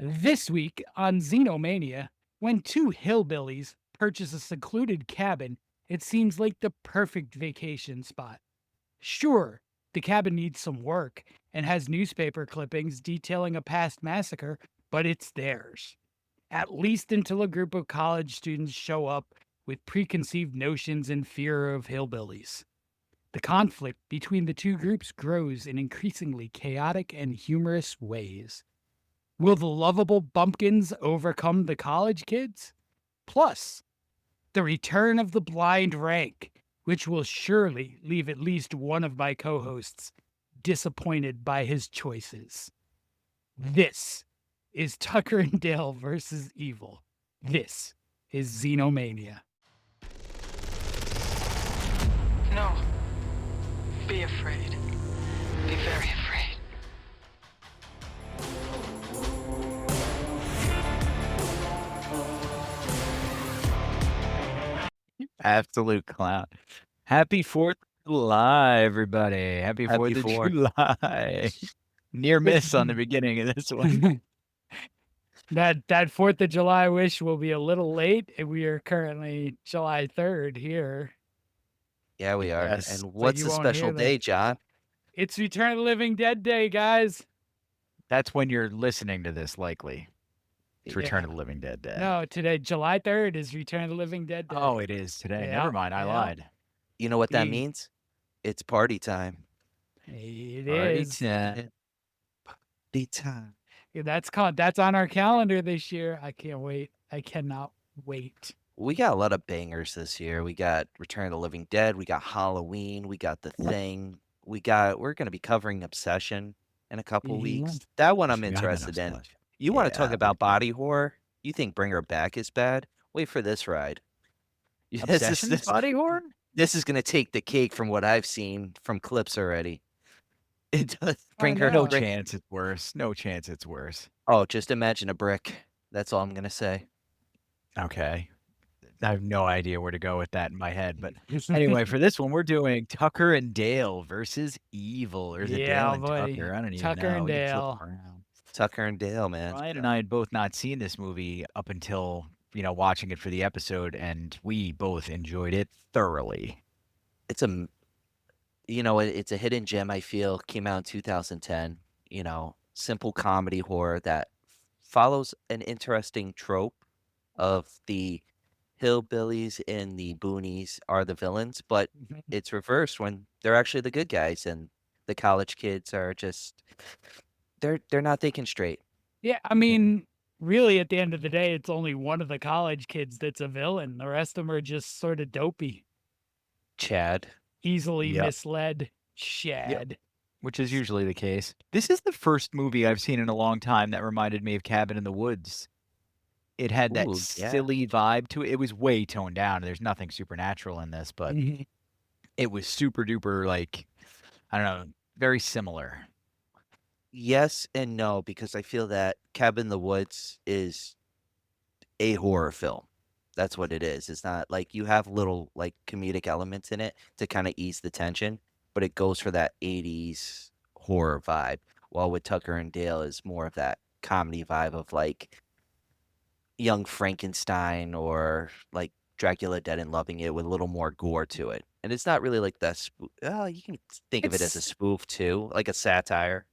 This week on Xenomania, when two hillbillies purchase a secluded cabin, it seems like the perfect vacation spot. Sure, the cabin needs some work and has newspaper clippings detailing a past massacre, but it's theirs. At least until a group of college students show up with preconceived notions and fear of hillbillies. The conflict between the two groups grows in increasingly chaotic and humorous ways. Will the lovable bumpkins overcome the college kids? Plus, the return of the blind rank, which will surely leave at least one of my co hosts disappointed by his choices. This is Tucker and Dale versus Evil. This is Xenomania. No. Be afraid. Be very afraid. Absolute clown. Happy 4th of July, everybody. Happy 4th of 4th. July. Near miss on the beginning of this one. That 4th of July wish will be a little late. We are currently July 3rd here. Yeah, we are. Yes. And what's you the won't special hear day, that. John? It's Return of the Living Dead Day, guys. That's when you're listening to this, likely. It's Return Yeah. of the Living Dead Day. No, today, July 3rd, is Return of the Living Dead Day. Oh, it is today. Yeah, Never mind. I yeah. lied. You know what that Ye- means? It's party time. It Party is. time. Party time. Yeah, that's on our calendar this year. I can't wait. I cannot wait. We got a lot of bangers this year. We got Return of the Living Dead. We got Halloween. We got The Thing. We're going to be covering Obsession in a couple weeks. That one I'm Forgot about interested in. Obsession. You want to talk Yeah. about body horror? You think Bring Her Back is bad? Wait for this ride. Obsession's body horror? This is going to take the cake from what I've seen from clips already. It does bring her No no. chance it's worse. No chance it's worse. Oh, just imagine a brick. That's all I'm going to say. Okay. I have no idea where to go with that in my head. But anyway, for this one, we're doing Tucker and Dale versus Evil. Or is it Yeah, Dale and buddy. Tucker? I don't even Tucker know. and We can flip Dale. them around. Tucker and Dale, man. Ryan and I had both not seen this movie up until, watching it for the episode, and we both enjoyed it thoroughly. It's a hidden gem, I feel. Came out in 2010. Simple comedy horror that follows an interesting trope of the hillbillies in the boonies are the villains, but it's reversed when they're actually the good guys, and the college kids are just they're not thinking straight. Yeah, I mean, really, at the end of the day, it's only one of the college kids that's a villain. The rest of them are just sort of dopey, Chad. easily Yep. misled. Shad. Which is usually the case. This is the first movie I've seen in a long time that reminded me of Cabin in the Woods. It had that Ooh, yeah. silly vibe to it. It was way toned down. There's nothing supernatural in this, but Mhm. it was super duper, I don't know, very similar. Yes and no, because I feel that Cabin in the Woods is a horror film. That's what it is. It's not like you have little comedic elements in it to kind of ease the tension, but it goes for that 80s horror vibe. While with Tucker and Dale is more of that comedy vibe of Young Frankenstein or Dracula Dead and Loving It with a little more gore to it. And it's not really like that. You can think of it as a It's- spoof too, like a satire.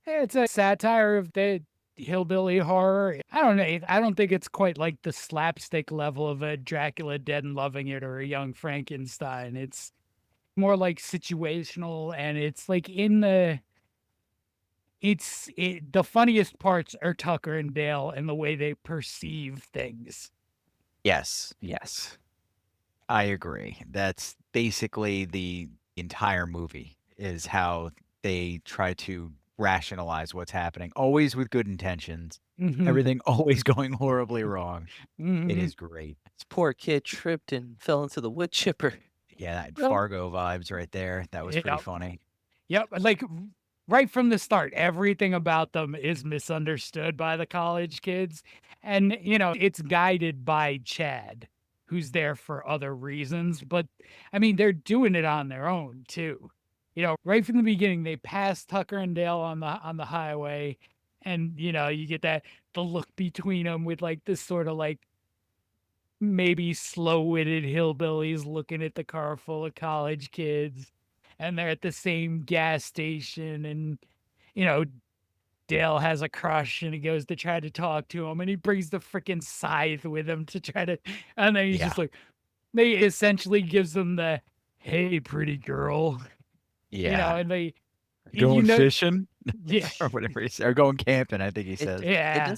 It's a satire of the hillbilly horror. I don't know. I don't think it's quite like the slapstick level of a Dracula Dead and Loving It or a Young Frankenstein. It's more like situational, and it's like the funniest parts are Tucker and Dale and the way they perceive things. Yes. I agree. That's basically the entire movie is how they try to rationalize what's happening, always with good intentions. Mhm. Everything always going horribly wrong. It Mhm. is great. This poor kid tripped and fell into the wood chipper. Yeah, that Well- Fargo vibes right there. That was pretty Yep. funny. Yep, like right from the start, everything about them is misunderstood by the college kids. And, it's guided by Chad, who's there for other reasons. But I mean, they're doing it on their own too. Right from the beginning, they pass Tucker and Dale on the highway. And you get the look between them with like this sort of like maybe slow-witted hillbillies looking at the car full of college kids, and they're at the same gas station, and you know Dale has a crush, and he goes to try to talk to him, and he brings the freaking scythe with him to try to, and then he's Yeah. just like, they essentially gives them the, "Hey, pretty girl," Yeah. and they, Going fishing yeah, or whatever he said, or going camping, I think he It says. it yeah,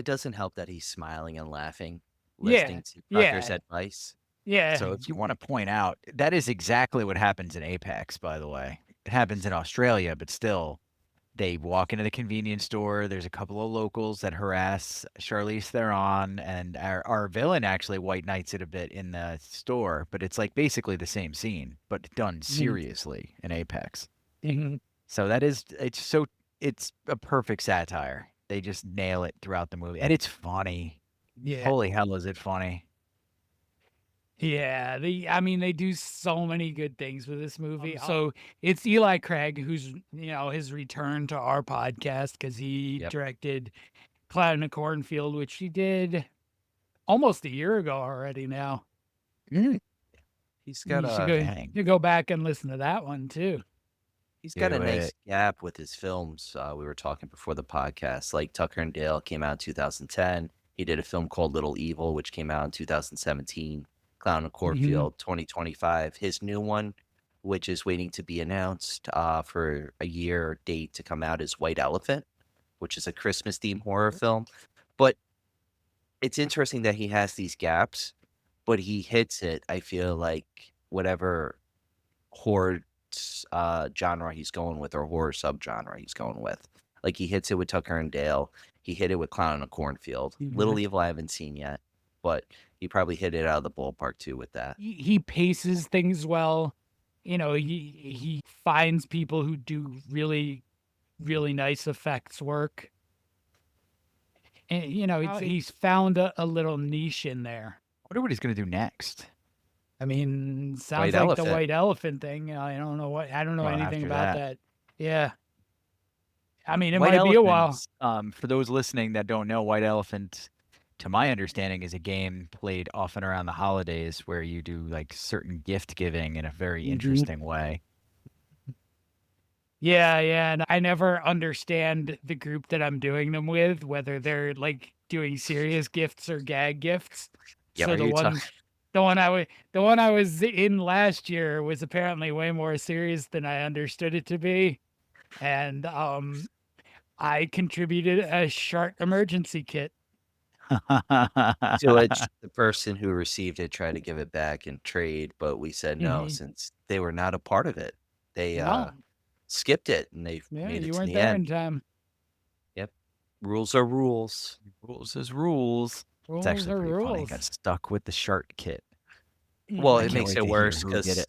doesn't help that he's smiling and laughing, yeah, listening to Tucker's yeah, advice. yeah, So if you want to point out, that is exactly what happens in Apex, by the way. It happens in Australia, but still, they walk into the convenience store. There's a couple of locals that harass Charlize Theron, and our villain actually white knights it a bit in the store, but it's like basically the same scene, but done mhm, seriously in Apex. mhm, So it's a perfect satire. They just nail it throughout the movie, and it's funny. yeah. Holy hell, is it funny? Yeah, I mean, they do so many good things with this movie. So it's Eli Craig, who's, his return to our podcast because he Yep. directed Cloud in a Cornfield, which he did almost a year ago already now. Mm, He's got You should a dang. go back and listen to that one too. he's got a Do nice it. gap with his films. We were talking before the podcast. Like Tucker and Dale came out in 2010. He did a film called Little Evil, which came out in 2017. Clown and Mhm. Cornfield, 2025. His new one, which is waiting to be announced for a year date to come out, is White Elephant, which is a Christmas themed horror film. But it's interesting that he has these gaps, but he hits it. I feel like whatever horror genre he's going with, or horror subgenre he's going with. Like he hits it with Tucker and Dale. He hit it with Clown in a Cornfield. Little Mhm. Evil I haven't seen yet, but he probably hit it out of the ballpark too with that. He paces things well. He finds people who do really, really nice effects work. And he's found a little niche in there. Wonder what he's gonna do next. I mean, White sounds like the Elephant. white elephant thing. I don't know Well, anything after about that, that. Yeah. I mean, it White might be a while. Elephant. For those listening that don't know, White Elephant, to my understanding, is a game played often around the holidays where you do like certain gift giving in a very Hmm. interesting way. Yeah, yeah. And I never understand the group that I'm doing them with, whether they're like doing serious gifts or gag gifts. Yeah, So are you talking? the one I was in last year was apparently way more serious than I understood it to be. And I contributed a shark emergency kit. To which the person who received it tried to give it back and trade, but we said no Mhm. since they were not a part of it. They No, skipped it and they yeah, made it you to weren't the there end. in time. Yep. Rules are rules. Rules is rules. It's Rules actually are pretty funny. rules. Got stuck with the shark kit. Well, I it can't makes wait it to hear worse who did because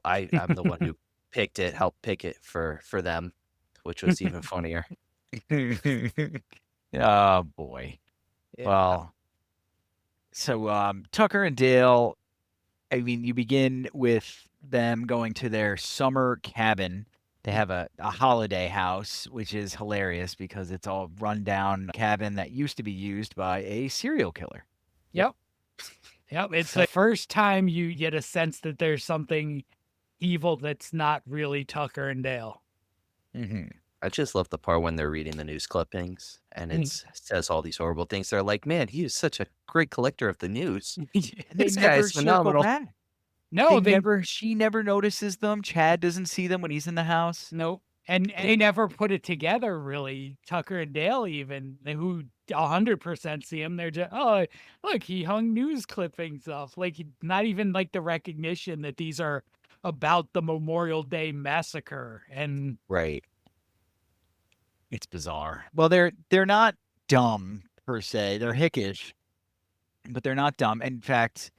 I'm the one who picked it, helped pick it for them, which was even funnier. it. Oh boy. Yeah. Well, so Tucker and Dale, I mean, you begin with them going to their summer cabin. They have a holiday house, which is hilarious because it's all rundown cabin that used to be used by a serial killer. Yep. Yep. It's the first time you get a sense that there's something evil that's not really Tucker and Dale. Mm-hmm. I just love the part when they're reading the news clippings and Mhm. it says all these horrible things. They're like, man, he is such a great collector of the news. And they This never guy's circle phenomenal. back. No, She never notices them. Chad doesn't see them when he's in the house. nope. And they never put it together really. Tucker and Dale, even who 100% see him, they're just, oh, look, he hung news clippings off. Like, not even like the recognition that these are about the Memorial Day massacre. And Right. It's bizarre. Well, they're not dumb per se. They're hickish, but they're not dumb. In fact,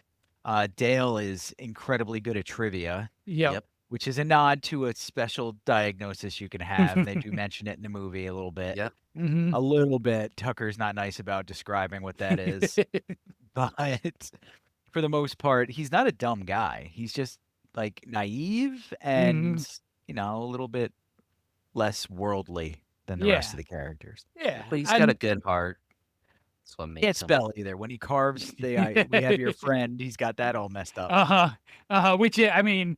Dale is incredibly good at trivia, yep. Yep. which is a nod to a special diagnosis you can have. They do mention it in the movie a little bit. Yep. Mhm. A little bit. Tucker's not nice about describing what that is, but for the most part, he's not a dumb guy. He's just like naive and, Mhm. a little bit less worldly than the rest Yeah. of the characters. Yeah. But he's got a good heart. That's what makes Can't him. spell either. When he carves the we have your friend, he's got that all messed up. Which I mean,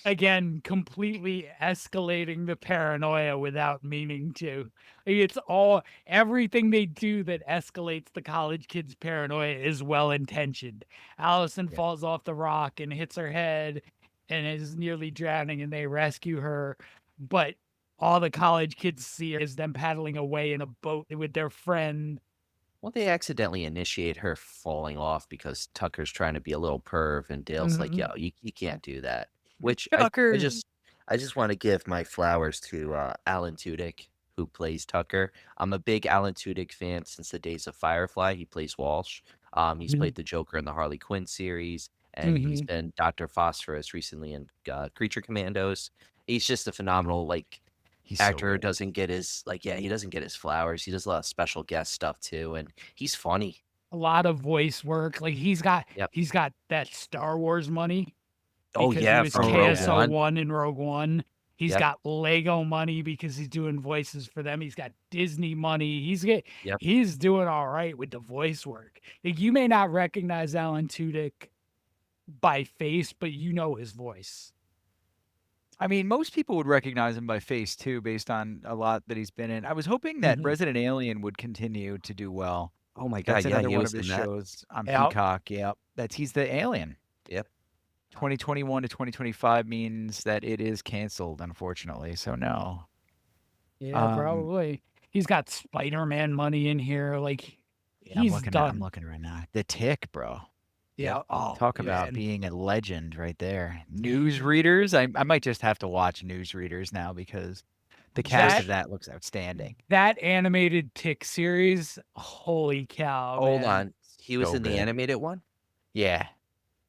again, completely escalating the paranoia without meaning to. It's all everything they do that escalates the college kid's paranoia is well intentioned. Allison Yeah. falls off the rock and hits her head and is nearly drowning, and they rescue her. But all the college kids see is them paddling away in a boat with their friend. Well, they accidentally initiate her falling off because Tucker's trying to be a little perv, and Dale's like, "Yo, you can't do that." Which I Tucker. just want to give my flowers to Alan Tudyk, who plays Tucker. I'm a big Alan Tudyk fan since the days of Firefly. He plays Walsh. He's played the Joker in the Harley Quinn series, and he's been Dr. Phosphorus recently in Creature Commandos. He's just a phenomenal He's so actor. good. Doesn't get his he doesn't get his flowers. He does a lot of special guest stuff too, and he's funny. A lot of voice work. Like he's got that Star Wars money. Oh Because yeah, he was from Rogue One. KSO-1 in Rogue One. He's Yep. got Lego money because he's doing voices for them. He's got Disney money. Yep. He's doing all right with the voice work. Like, you may not recognize Alan Tudyk by face, but you know his voice. I mean, most people would recognize him by face too, based on a lot that he's been in. I was hoping that Resident Alien would continue to do well. Oh my god, That's yeah, another he one was of his in that. shows on Yep. Peacock. Yep, he's the alien. Yep. 2021 to 2025 means that it is canceled, unfortunately. So no. Yeah, probably. He's got Spider-Man money in here. Like, Yeah, he's I'm done. looking right now. The Tick, bro. Yeah. Oh, Talk about man. being a legend right there. Newsreaders. I might just have to watch Newsreaders now because the cast of that looks outstanding. That animated Tick series, holy cow! Hold man. on, he was So in the good. animated one. Yeah.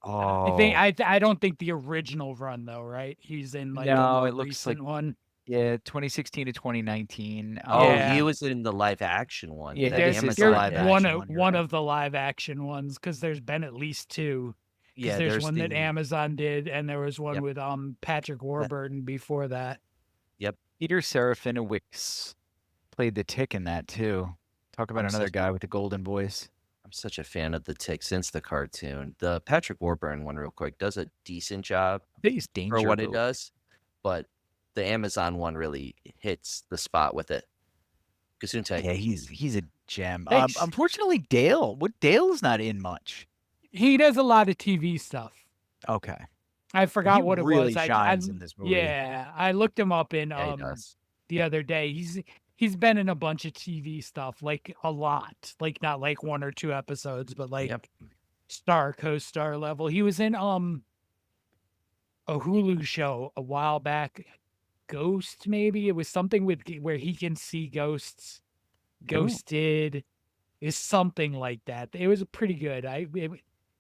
I think I don't think the original run though, right? He's in like No, a more it looks recent like- one. Yeah, 2016 to 2019. Oh, Yeah. he was in the live action one. Yeah, that this is the Amazon live did. action one one, of you're one right. of the live action ones because there's been at least two. Yeah, There's one that the- Amazon did, and there was one Yep. with Patrick Warburton before that. Peter Serafinowicz played the Tick in that too. Talk about I'm another such- guy with the golden voice. I'm such a fan of the Tick since the cartoon. The Patrick Warburton one, real quick, does a decent job He's danger for what it Boat. does, but the Amazon one really hits the spot with it. Gesundheit. Yeah, he's a gem. Thanks. Unfortunately, Dale's not in much. He does a lot of TV stuff. Okay. I forgot He what it really was. shines in this movie. Yeah, I looked him up in Yeah, he does. the other day. He's been in a bunch of TV stuff, like a lot, like not like one or two episodes, but like Yep. co-star level. He was in a Hulu show a while back, Ghost maybe. It was something with where he can see ghosts. Ghosted is something like that. It was pretty good. It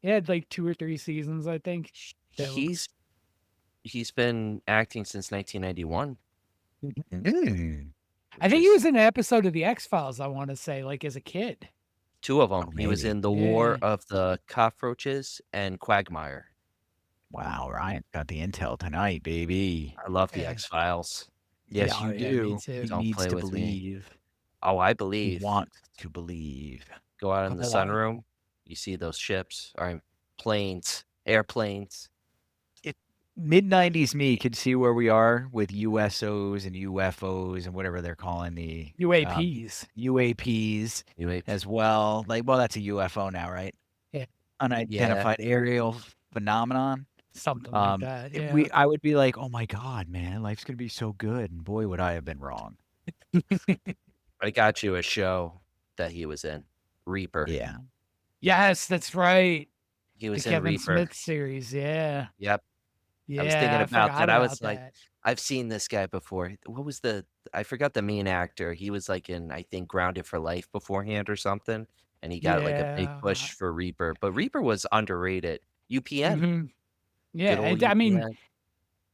had like 2 or 3 seasons, I think. So- He's been acting since 1991. I think he was in an episode of the X-Files, I want to say, like as a kid. 2 of them. He was maybe. in the War Yeah. of the Cockroaches and Quagmire. Wow, Ryan got the intel tonight, baby. I love the Yeah. X-Files. Yes, Yeah, you yeah, me do. too. He Don't needs play to with me. believe. Oh, I He believe. wants to believe. Go out in the Come on. sunroom, you see those ships or planes, airplanes. Mid-90s me could see where we are with USOs and UFOs and whatever they're calling the UAPs. UAPs Anyway, as well. Like, well, that's a UFO now, right? Yeah. Unidentified aerial phenomenon. Something like that. Yeah. I would be like, oh my God, man, life's gonna be so good. And boy, would I have been wrong. I got you a show that he was in, Reaper. Yeah. Yes, that's right. He The was in Kevin Reaper. Smith series. Yeah. Yep. Yeah. was thinking about forgot that. I was about like, that. I've seen this guy before. What was I forgot the main actor. He was like in, I think, Grounded for Life beforehand or something. And he got like a big push Yeah. for Reaper. But Reaper was underrated. UPN. Mhm. Yeah. Good old I mean, UPN.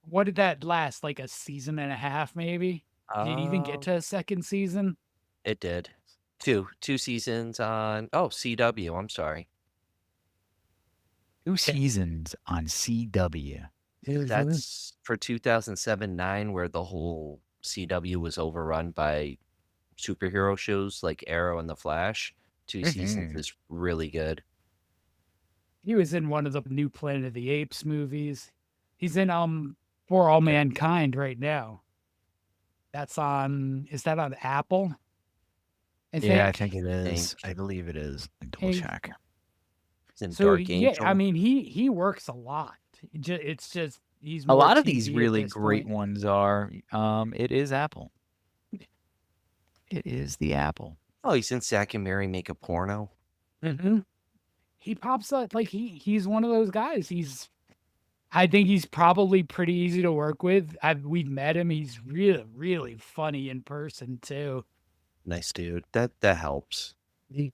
what did that last? Like a season and a half, maybe? Did it even get to a second season? It did. Two seasons on, CW. I'm sorry. 2 seasons on CW. That's for 2007-9, where the whole CW was overrun by superhero shows like Arrow and The Flash. 2 seasons Mhm. is really good. He was in one of the new Planet of the Apes movies. He's in For All Mankind right now. That's on. Is that on Apple? I Yeah, I think. think it is. Think I believe it is. Let me double Hey, check. he's in so Dark yeah, I Angel. mean he works a lot. It's just he's A more lot of these TV at really this great point. ones are. It is Apple. It is the Apple. Oh, he's in Zack and Mary Make a Porno. Mm-hmm. He pops up like he's one of those guys. I think he's probably pretty easy to work with. We've met him. He's really funny in person too. Nice dude. That helps. Yeah,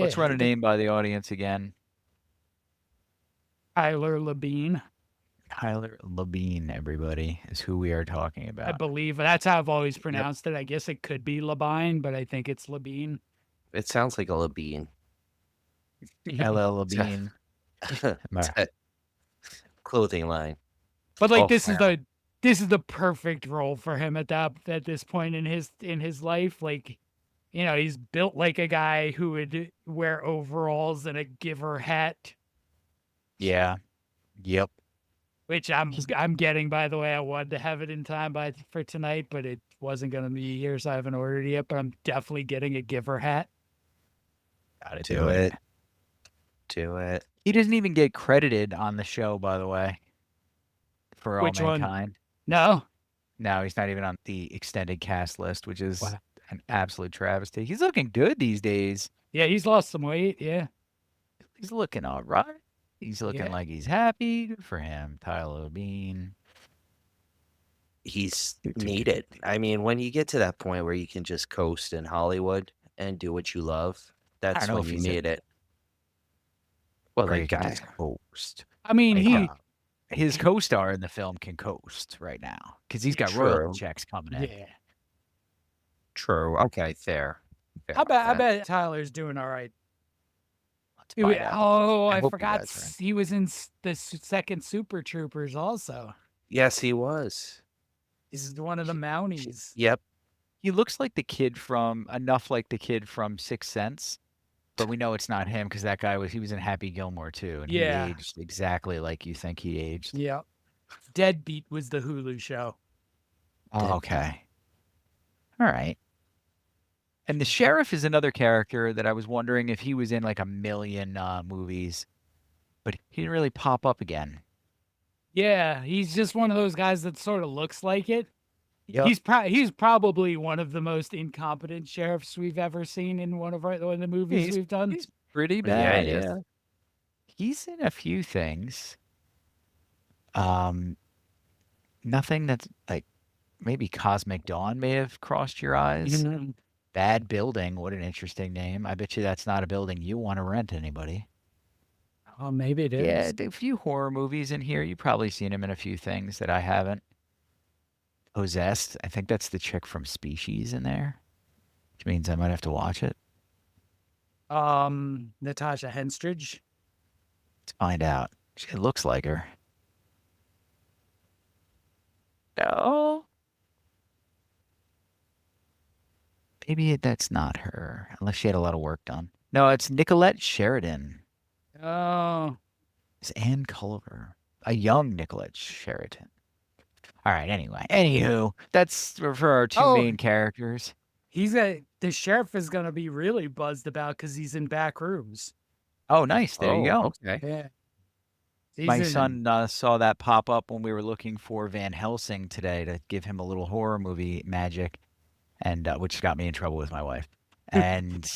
Let's run a name by the audience again. Tyler Labine. Tyler Labine, everybody, is who we are talking I about. believe that's how I've always pronounced it. I guess it could be Labine, but I think it's Labine. It sounds like a Labine. LL Labine. Clothing line. But like Oh, this is wow. the perfect role for him at this point in his life. Like, he's built like a guy who would wear overalls and a giver hat, Yeah. Yep. which I'm getting, by the way. I wanted to have it in time for tonight, but it wasn't gonna be here, so I haven't ordered it yet. But I'm definitely getting a giver hat. Gotta Do it. Do it. He doesn't even get credited on the show, by the way. For All Which one? Mankind. No. No, he's not even on the extended cast list, which is Wow. an absolute travesty. He's looking good these days. Yeah, he's lost some weight. Yeah. He's looking all right. He's looking Yeah. like he's happy. Good for him, Tyler Bean. He's needed. I mean, when you get to that point where you can just coast in Hollywood and do what you love, that's know when if you he's a need it. Well, Great like guy. just coast. I mean, Like, his co-star in the film can coast right now because he's got True. royalty checks coming in. yeah. True. Okay, fair. I bet Tyler's doing all right. Let's find out. I hope he forgot does, right? he was in the second Super Troopers also. Yes, he was. He's one of the Mounties. Yep. He looks like the kid from Sixth Sense, but we know it's not him because that guy was in Happy Gilmore too, and Yeah. he aged exactly like you think he aged. Yeah. Deadbeat was the Hulu show. Oh, okay. All right. And the sheriff is another character that I was wondering if he was in like a million movies, but he didn't really pop up again. Yeah, he's just one of those guys that sort of looks like it. Yep. He's probably one of the most incompetent sheriffs we've ever seen in one of the movies we've done. He's pretty Yeah, bad. he is. Yeah. He's in a few things. Nothing that's like maybe Cosmic Dawn may have crossed your eyes. Mhm. Bad Building. What an interesting name. I bet you that's not a building you want to rent anybody. Oh, maybe it is. Yeah, a few horror movies in here. You've probably seen him in a few things that I haven't. Possessed. I think that's the chick from Species in there, which means I might have to watch it. Natasha Henstridge. Let's find out. She looks like her. No. Maybe that's not her, unless she had a lot of work done. No, it's Nicolette Sheridan. Oh, It's Ann Culver, a young Nicolette Sheridan. All right. Anyway, anywho, that's for our two main characters. the sheriff is gonna be really buzzed about because he's in Back Rooms. Oh, nice. There you go. Okay. Yeah. My son saw that pop up when we were looking for Van Helsing today to give him a little horror movie magic, and which got me in trouble with my wife. And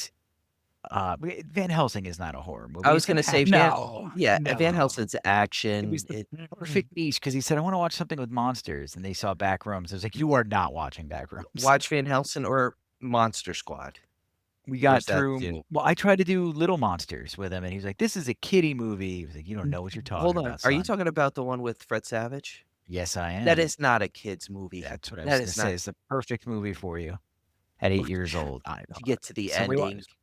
Van Helsing is not a horror movie. I was It's an going to say, action- Van Helsing's action. It was the perfect niche because he said, I want to watch something with monsters. And they saw Back Rooms. I was like, you are not watching Back Rooms. Watch Van Helsing or Monster Squad. We got Where's that through. too? Well, I tried to do Little Monsters with him, and he was like, this is a kiddie movie. He was like, you don't know what you're talking Hold on. about. Are you son." talking about the one with Fred Savage? Yes, I am. That is not a kid's movie. That's what I was that going to is say. not- It's the perfect movie for you at 8 years old. I know. You get to the So we ending. watched-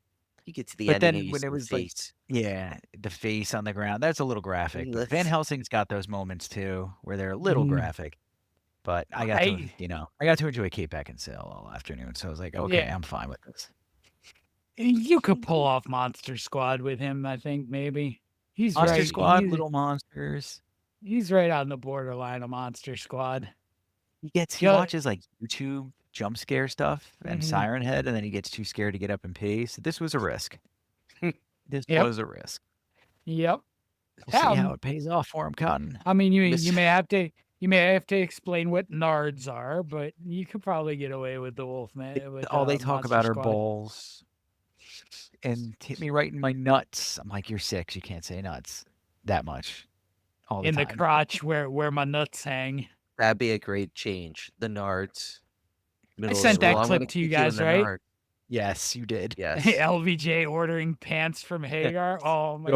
You get to the But ending. then and you when see it the was like, face. yeah, the face on the ground, that's a little graphic. But Let's- Van Helsing's got those moments too where they're a little Mhm. graphic. But I got to, I got to enjoy Kate Beckinsale all afternoon. So I was like, okay, Yeah. I'm fine with this. You could pull off Monster Squad with him, I think, maybe. He's Monster right. Squad, Little Monsters. He's right on the borderline of Monster Squad. He watches like YouTube jump scare stuff and Siren Head, and then he gets too scared to get up and pee. So this was a risk. This was a risk. Yep. We'll see how it pays off for him, Cotton. I mean, you may have to explain what nards are, but you could probably get away with the Wolfman. With, all they talk Monster about Squad. are balls and hit me right in my nuts. I'm like, you're 6. You can't say nuts that much. All the in time. the crotch where my nuts hang. That'd be a great change. The nards. I sent that clip to you guys, right? Yes, you did. Yes. LVJ ordering pants from Hagar. Oh my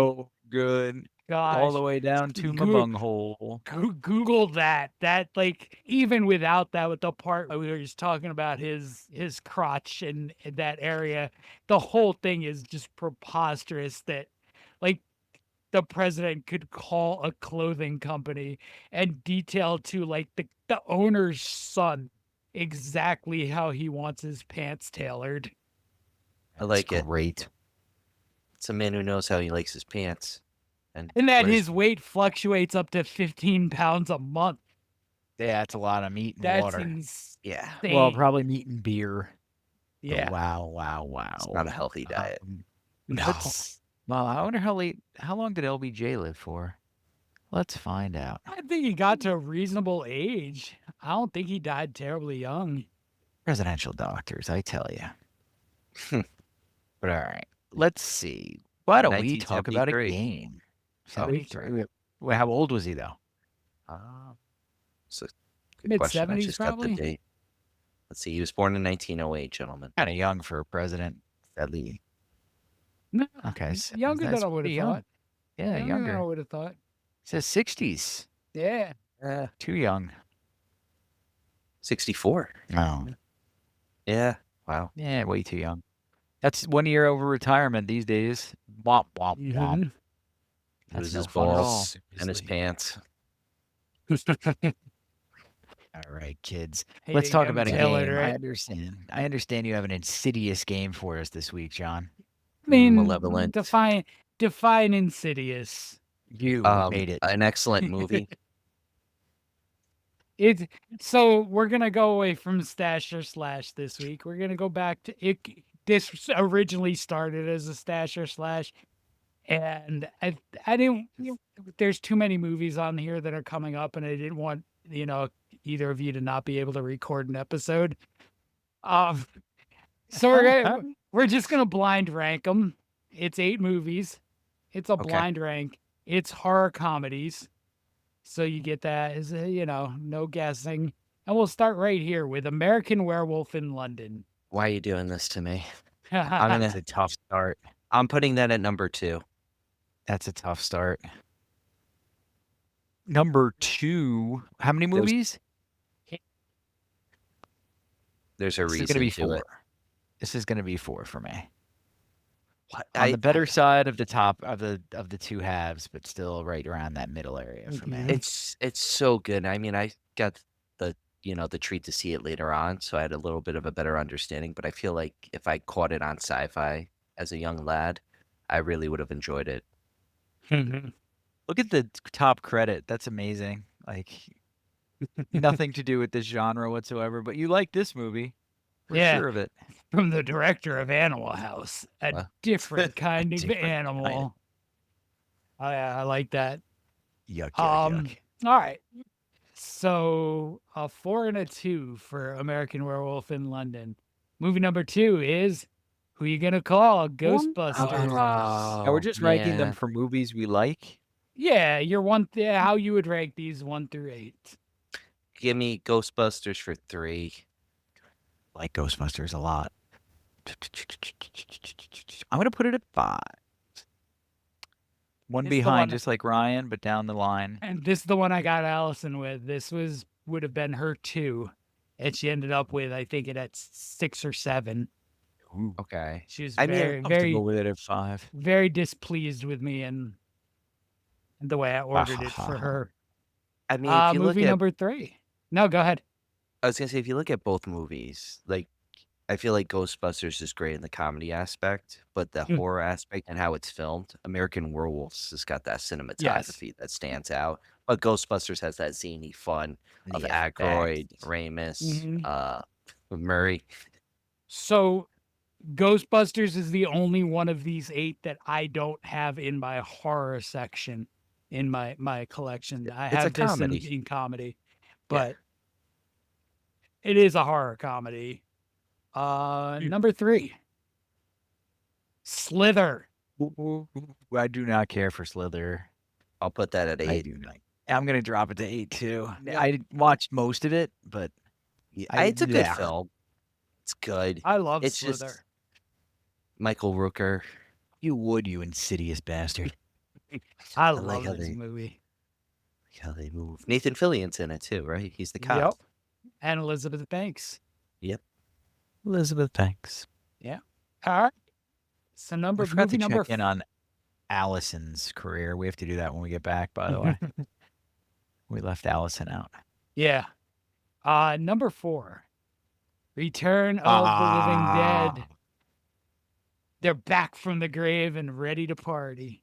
good. gosh. All the way down to my bunghole. Google that. That, like, even without that, with the part we were just talking about his crotch and that area, the whole thing is just preposterous that, like, the president could call a clothing company and detail to, like, the owner's son exactly how he wants his pants tailored. I like it. Great. It's a man who knows how he likes his pants. And that his weight fluctuates up to 15 pounds a month. Yeah, it's a lot of meat and water. Insane. Yeah. Well, probably meat and beer. Yeah. But wow. It's not a healthy diet. No. Well, I wonder how long did LBJ live for? Let's find out. I think he got to a reasonable age. I don't think he died terribly young. Presidential doctors, I tell you. But all right, let's see. Why don't we talk about a 1973. game? 73. Well, how old was he though? It's a good question. I Mid-70s, just got the probably? date. Let's see. He was born in 1908, gentlemen. Kind of young for a president, sadly. No, Okay, so younger that's than I would have pretty young. thought. Yeah, Than I younger. would have thought. It says 60s. Yeah. Too young. 64. Oh, Yeah. Wow. yeah, way too young. That's 1 year over retirement these days. Womp womp womp. Mhm. That's Lose no his fun at all. balls and his pants. All right, kids. Hey, Let's they talk got about a tailored, game. right? I understand you have an insidious game for us this week, John. I mean, Malevolent. define insidious. You made it. An excellent movie. So we're gonna go away from Stasher Slash this week. We're gonna go back to it. This originally started as a Stasher Slash, and I didn't. There's too many movies on here that are coming up, and I didn't want either of you to not be able to record an episode. So we're just gonna blind rank them. It's 8 movies. It's a blind rank. It's horror comedies. So you get that as no guessing. And we'll start right here with American Werewolf in London. Why are you doing this to me? That's a tough start. I'm putting that at number 2. That's a tough start. Number 2. How many movies? There's a This is reason gonna be to 4. it. This is gonna be 4 for me. What? On the better side of the top of the two halves, but still right around that middle area for me. It's so good. I mean, I got the treat to see it later on, so I had a little bit of a better understanding. But I feel like if I caught it on Sci-Fi as a young lad, I really would have enjoyed it. Look at the top credit. That's amazing. Like nothing to do with this genre whatsoever, but you like this movie. We're sure of it. From the director of Animal House, a different kind of Different animal. kind. Oh, yeah, I like that. Yuck. All right. So a 4 and a 2 for American Werewolf in London. Movie number 2 is Who You Gonna Call? Ghostbusters. Now we're just ranking them for movies we like. Yeah, how you would rank these 1 through 8. Give me Ghostbusters for 3. Like Ghostbusters a lot. I'm gonna put it at 5. One It's the behind, one- just like Ryan, but down the line. And this is the one I got Allison with. This would have been her 2. And she ended up with, I think, it at 6 or 7. Ooh. Okay. She was I mean, very, I'm very, go with it at 5. very displeased with me and the way I ordered it for her. I mean, if you look Movie at number 3. No, go ahead. I was gonna say, if you look at both movies, like I feel like Ghostbusters is great in the comedy aspect, but the Mm, horror aspect and how it's filmed, American Werewolves has got that yes. cinematography that stands out. But Ghostbusters has that zany fun of The Aykroyd, effects. Ramis, Hmm. Murray. So Ghostbusters is the only one of these 8 that I don't have in my horror section in my collection. I It's a have this comedy. in comedy, Yeah. but it is a horror comedy. Number 3, Slither. Ooh, I do not care for Slither. I'll put that at I 8. do not. I'm gonna drop it to 8 too. Yep. I watched most of it, but Yeah, I it's a good yeah. film. It's good. I love It's Slither. just Michael Rooker. You would, you insidious bastard. I like love how this they- movie. How they move. Nathan Fillion's in it too, right? He's the cop. Yep. And Elizabeth Banks. Elizabeth Banks. All right. So We forgot movie to number check in on Allison's career. We have to do that when we get back, by the way. We left Allison out. Yeah. Number 4, Return of the Living Dead. They're back from the grave and ready to party.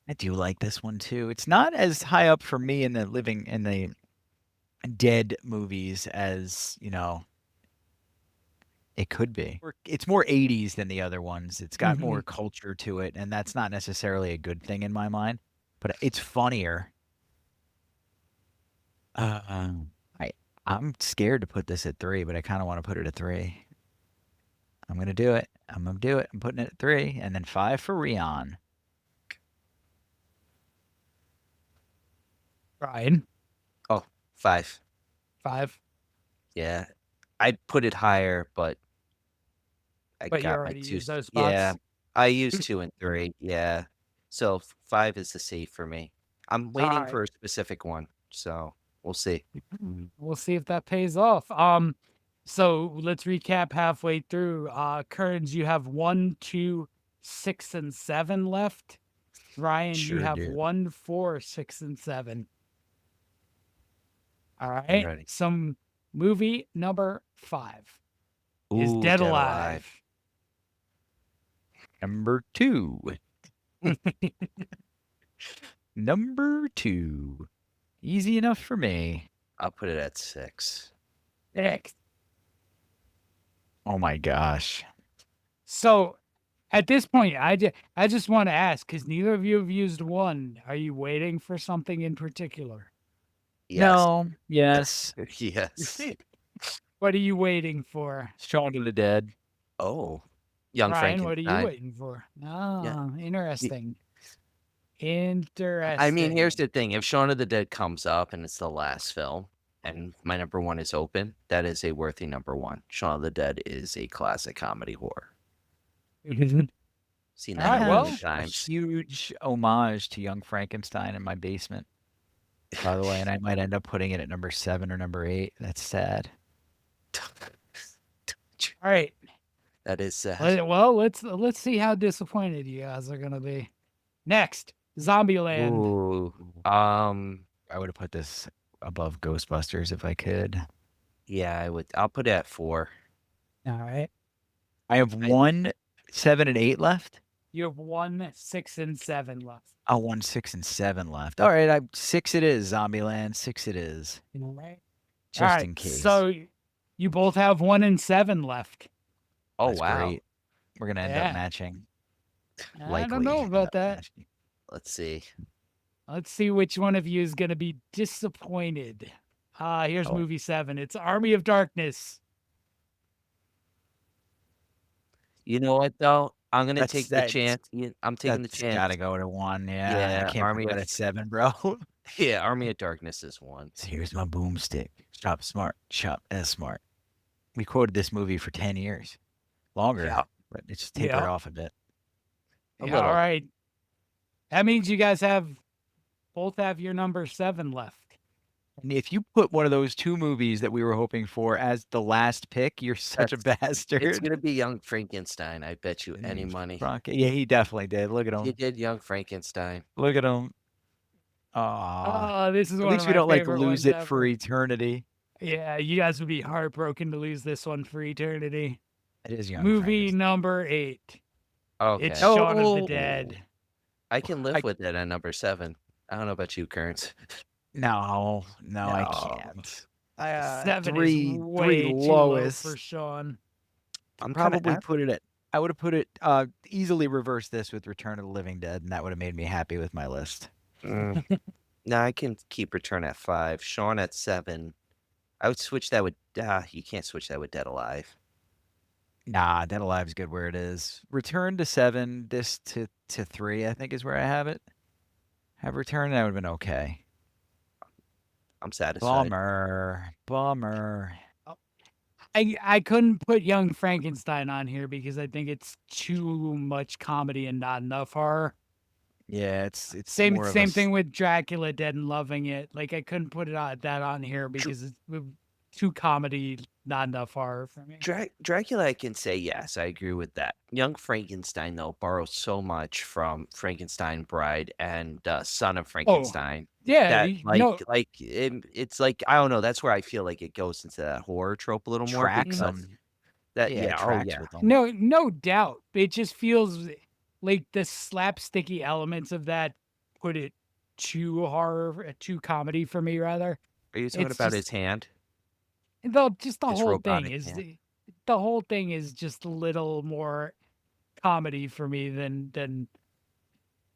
I do like this one too. It's not as high up for me in the dead movies as, it could be. It's more 80s than the other ones. It's got more culture to it, and that's not necessarily a good thing in my mind, but it's funnier. I'm scared to put this at 3, but I kind of want to put it at 3. I'm going to do it. I'm putting it at 3, and then 5 for Rion. Ryan, 5. 5. Yeah. I'd put it higher, but I But you got my already 2. used those spots. Yeah. I used 2 and 3. Yeah. So 5 is the safe for me. I'm waiting Alright. for a specific one, so we'll see. We'll see if that pays off. So let's recap halfway through. Kearns, you have 1, 2, 6, and 7 left. Ryan, you Sure have do. 1, 4, 6, and 7. All right. Ready. Some movie number 5 is Ooh, Dead Alive. Number 2. Number 2. Easy enough for me. I'll put it at 6. Next. Oh my gosh. So at this point, I just want to ask, because neither of you have used one. Are you waiting for something in particular? Yes. No. Yes. Yes. What are you waiting for? Shaun of the Dead. Oh. Young Ryan, what are Frankenstein. you waiting for? Ah, interesting. Interesting. I mean, here's the thing. If Shaun of the Dead comes up and it's the last film and my number 1 is open, that is a worthy number 1. Shaun of the Dead is a classic comedy horror. Seen that Alright, a well- million A times. huge homage to Young Frankenstein in my basement, by the way, and I might end up putting it at number 7 or number 8. That's sad. All right. That is sad. Well, let's see how disappointed you guys are gonna be. Next, Zombieland. Ooh. I would have put this above Ghostbusters if I could. Yeah, I would. I'll put it at 4. All right. I have 1, 7, and 8 left. You have 1, 6, and 7 left. Oh, 1, 6, and 7 left. All right, 6 it is, Zombieland. 6 it is. All right. Just All right, in case. So you both have 1 and 7 left. Oh, That's wow. great. We're going to end Yeah. up matching. I don't know end about up that. matching. Let's see. Let's see which one of you is going to be disappointed. Here's Oh. movie 7. It's Army of Darkness. You know what, though? I'm going to That's- take the that's- chance. I'm taking the That's chance. gotta go to 1. Yeah, Yeah, I can't Army put that of- at 7, bro. Yeah, Army of Darkness is 1. So here's my boomstick. Shop smart. Shop as smart. We quoted this movie for 10 years. Longer. Yeah. But it's just tapered Yeah. off a bit. A Yeah, little. all right. That means you guys both have your number 7 left. And if you put one of those 2 movies that we were hoping for as the last pick, you're such a bastard. It's going to be Young Frankenstein. I bet you any Mm, money. Yeah, he definitely did. Look at him. He did Young Frankenstein. Look at him. Aw. This is At one of least we my don't like favorite lose ones it for ever. eternity. Yeah, you guys would be heartbroken to lose this one for eternity. It is Young Movie Frankenstein. number 8. Okay. It's Shaun of the Oh, Dead. I can I live with it at number 7. I don't know about you, Kearns. no, I No. can't. 7 is Three way too low lowest. for Shaun. I'm kind Probably of put it at. I would have put it easily reversed this with Return of the Living Dead, and that would have made me happy with my list. No, I can keep Return at 5. Shaun at 7. I would switch that with. You can't switch that with Dead Alive. Nah, Dead Alive's good where it is. Return to 7. This to 3. I think is where I have it. Have Return. That would have been okay. I'm satisfied. Bummer. I couldn't put Young Frankenstein on here because I think it's too much comedy and not enough horror. Yeah, it's Same more of a same thing with Dracula Dead and Loving It. Like I couldn't put that on here because it's too comedy, not enough horror for me. Dracula, I can say yes, I agree with that. Young Frankenstein, though, borrows so much from Frankenstein Bride and Son of Frankenstein. Yeah, That it's like I don't know. That's where I feel like it goes into that horror trope a little more. tracks Because them. that Yeah, yeah, oh tracks yeah. with them. no doubt. It just feels like the slapsticky elements of that put it too horror, too comedy for me rather. Are you talking It's about just- his hand? The His whole thing robotic is hand. the whole thing is just a little more comedy for me than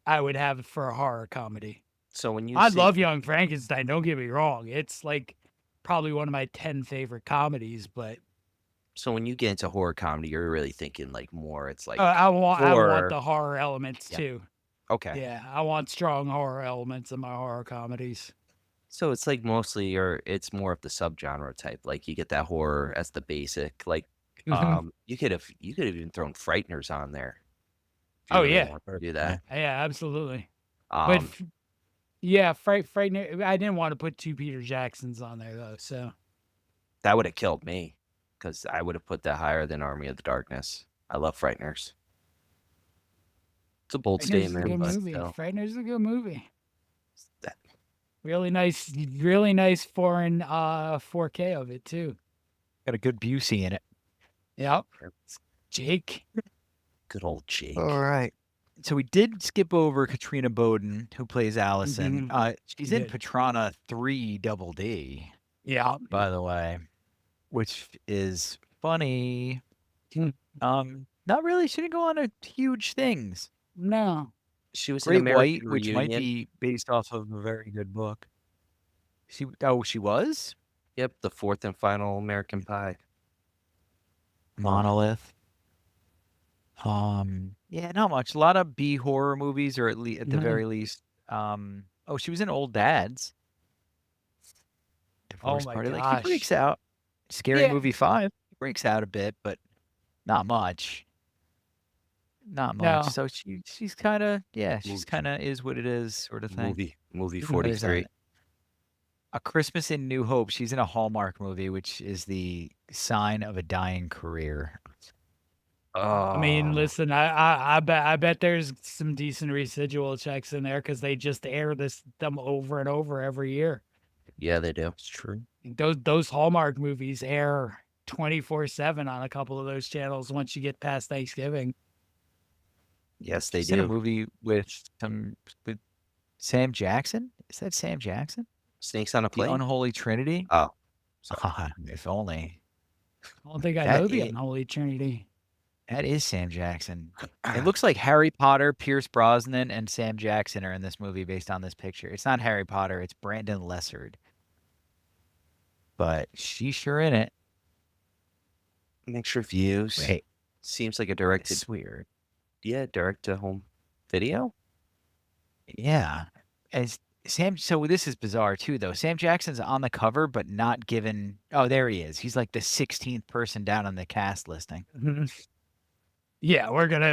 I would have for a horror comedy. So when you I say love Young Frankenstein, don't get me wrong. It's like probably one of my 10 favorite comedies, but so when you get into horror comedy, you're really thinking like more. It's like I want horror. the horror elements Yeah. too. Okay. Yeah, I want strong horror elements in my horror comedies. So it's like mostly it's more of the subgenre type. Like you get that horror as the basic. Like you could have even thrown Frighteners on there. if you Oh, really yeah. wanted to do that. Yeah, absolutely. But Um yeah, Frightener. I didn't want to put 2 Peter Jacksons on there though, so that would have killed me because I would have put that higher than Army of the Darkness. I love Frighteners. It's a bold Frightener's a statement, good but movie. still. Frightener's a good movie. That- Really nice foreign 4K of it too. Got a good Busey in it. Yep. Jake. Good old Jake. All right. So we did skip over Katrina Bowden, who plays Allison. She's We in did. Patrona 3 Double D, Yeah. by the way, which is funny. Hmm. Not really. She didn't go on a huge things. No. She was in Great American White, which might Reunion. be based off of a very good book. She was Yep, the 4th and final American Pie. Monolith. Yeah, not much. A lot of B horror movies, or at the Mhm. very least. Oh, she was in Old Dads. Divorce my Party. Like she breaks gosh. out. Scary Yeah. Movie 5 breaks out a bit, but not much. Not much. No. So she's kind of she's Movie. kind of is what it is sort of thing. Movie There's 43. A Christmas in New Hope. She's in a Hallmark movie, which is the sign of a dying career. I mean, Oh, listen, I bet there's some decent residual checks in there because they just air them over and over every year. yeah, they do. It's true. Those Hallmark movies air 24/7 on a couple of those channels once you get past Thanksgiving. Yes, they She's in a do. movie with Sam Jackson. Is that Sam Jackson? Snakes on a The Plane. Unholy Trinity. Oh, If only. I don't think I That know the i- Unholy Trinity. That is Sam Jackson. It looks like Harry Potter, Pierce Brosnan, and Sam Jackson are in this movie based on this picture. It's not Harry Potter. It's Brandon Lessard. But she's sure in it. mixed reviews. Wait, Seems like a direct it's weird. to home video. Yeah. As Sam, so this is bizarre too, though. Sam Jackson's on the cover, but not given. Oh, there he is. He's like the 16th person down on the cast listing. Yeah,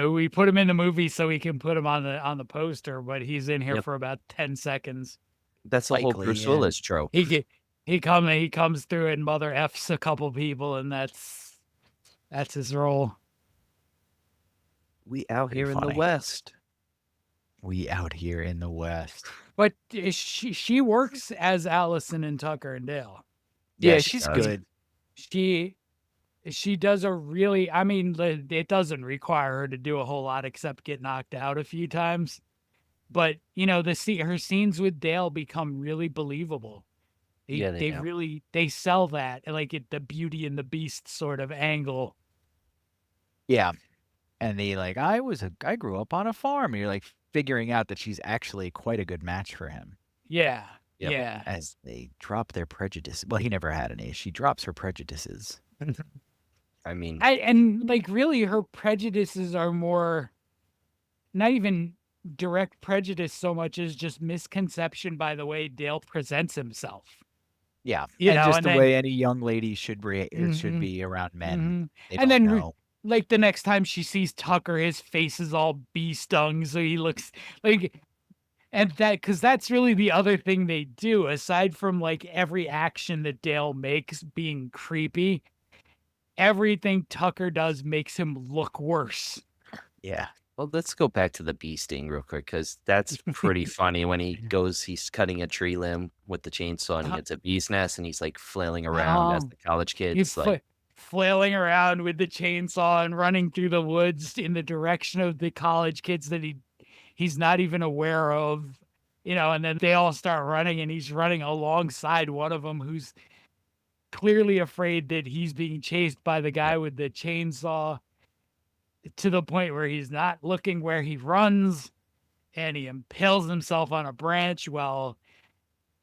we put him in the movie so we can put him on the poster, but he's in here Yep. for about 10 seconds. That's the whole Likely, Bruce yeah. Willis trope. He comes through and mother F's a couple people, and that's his role. We out Pretty here in the funny. West. We out here in the West. But she works as Allison and Tucker and Dale. Yeah, she she's does. good. She does a really, I mean, it doesn't require her to do a whole lot except get knocked out a few times. But, you know, her scenes with Dale become really believable. Yeah, they do. Really, they sell that, like the Beauty and the Beast sort of angle. Yeah. And I grew up on a farm. And you're like figuring out that she's actually quite a good match for him. Yeah. Yep. Yeah. As they drop their prejudices. Well, he never had any. She drops her prejudices. I mean, And like really her prejudices are more not even direct prejudice so much as just misconception by the way Dale presents himself. Yeah. You and know, just and the then- way any young lady should Mhm. be around men. Mhm. They And don't then know. like the next time she sees Tucker, his face is all bee stung, so he looks like, and because that's really the other thing they do, aside from like every action that Dale makes being creepy, everything Tucker does makes him look worse. Yeah. well, let's go back to the bee sting real quick because that's pretty funny when he's cutting a tree limb with the chainsaw and he hits a bee's nest and he's like flailing around as the college He's kids. Like, flailing around with the chainsaw and running through the woods in the direction of the college kids that he's not even aware of, you know, and then they all start running and he's running alongside one of them who's clearly afraid that he's being chased by the guy with the chainsaw, to the point where he's not looking where he runs and he impales himself on a branch while,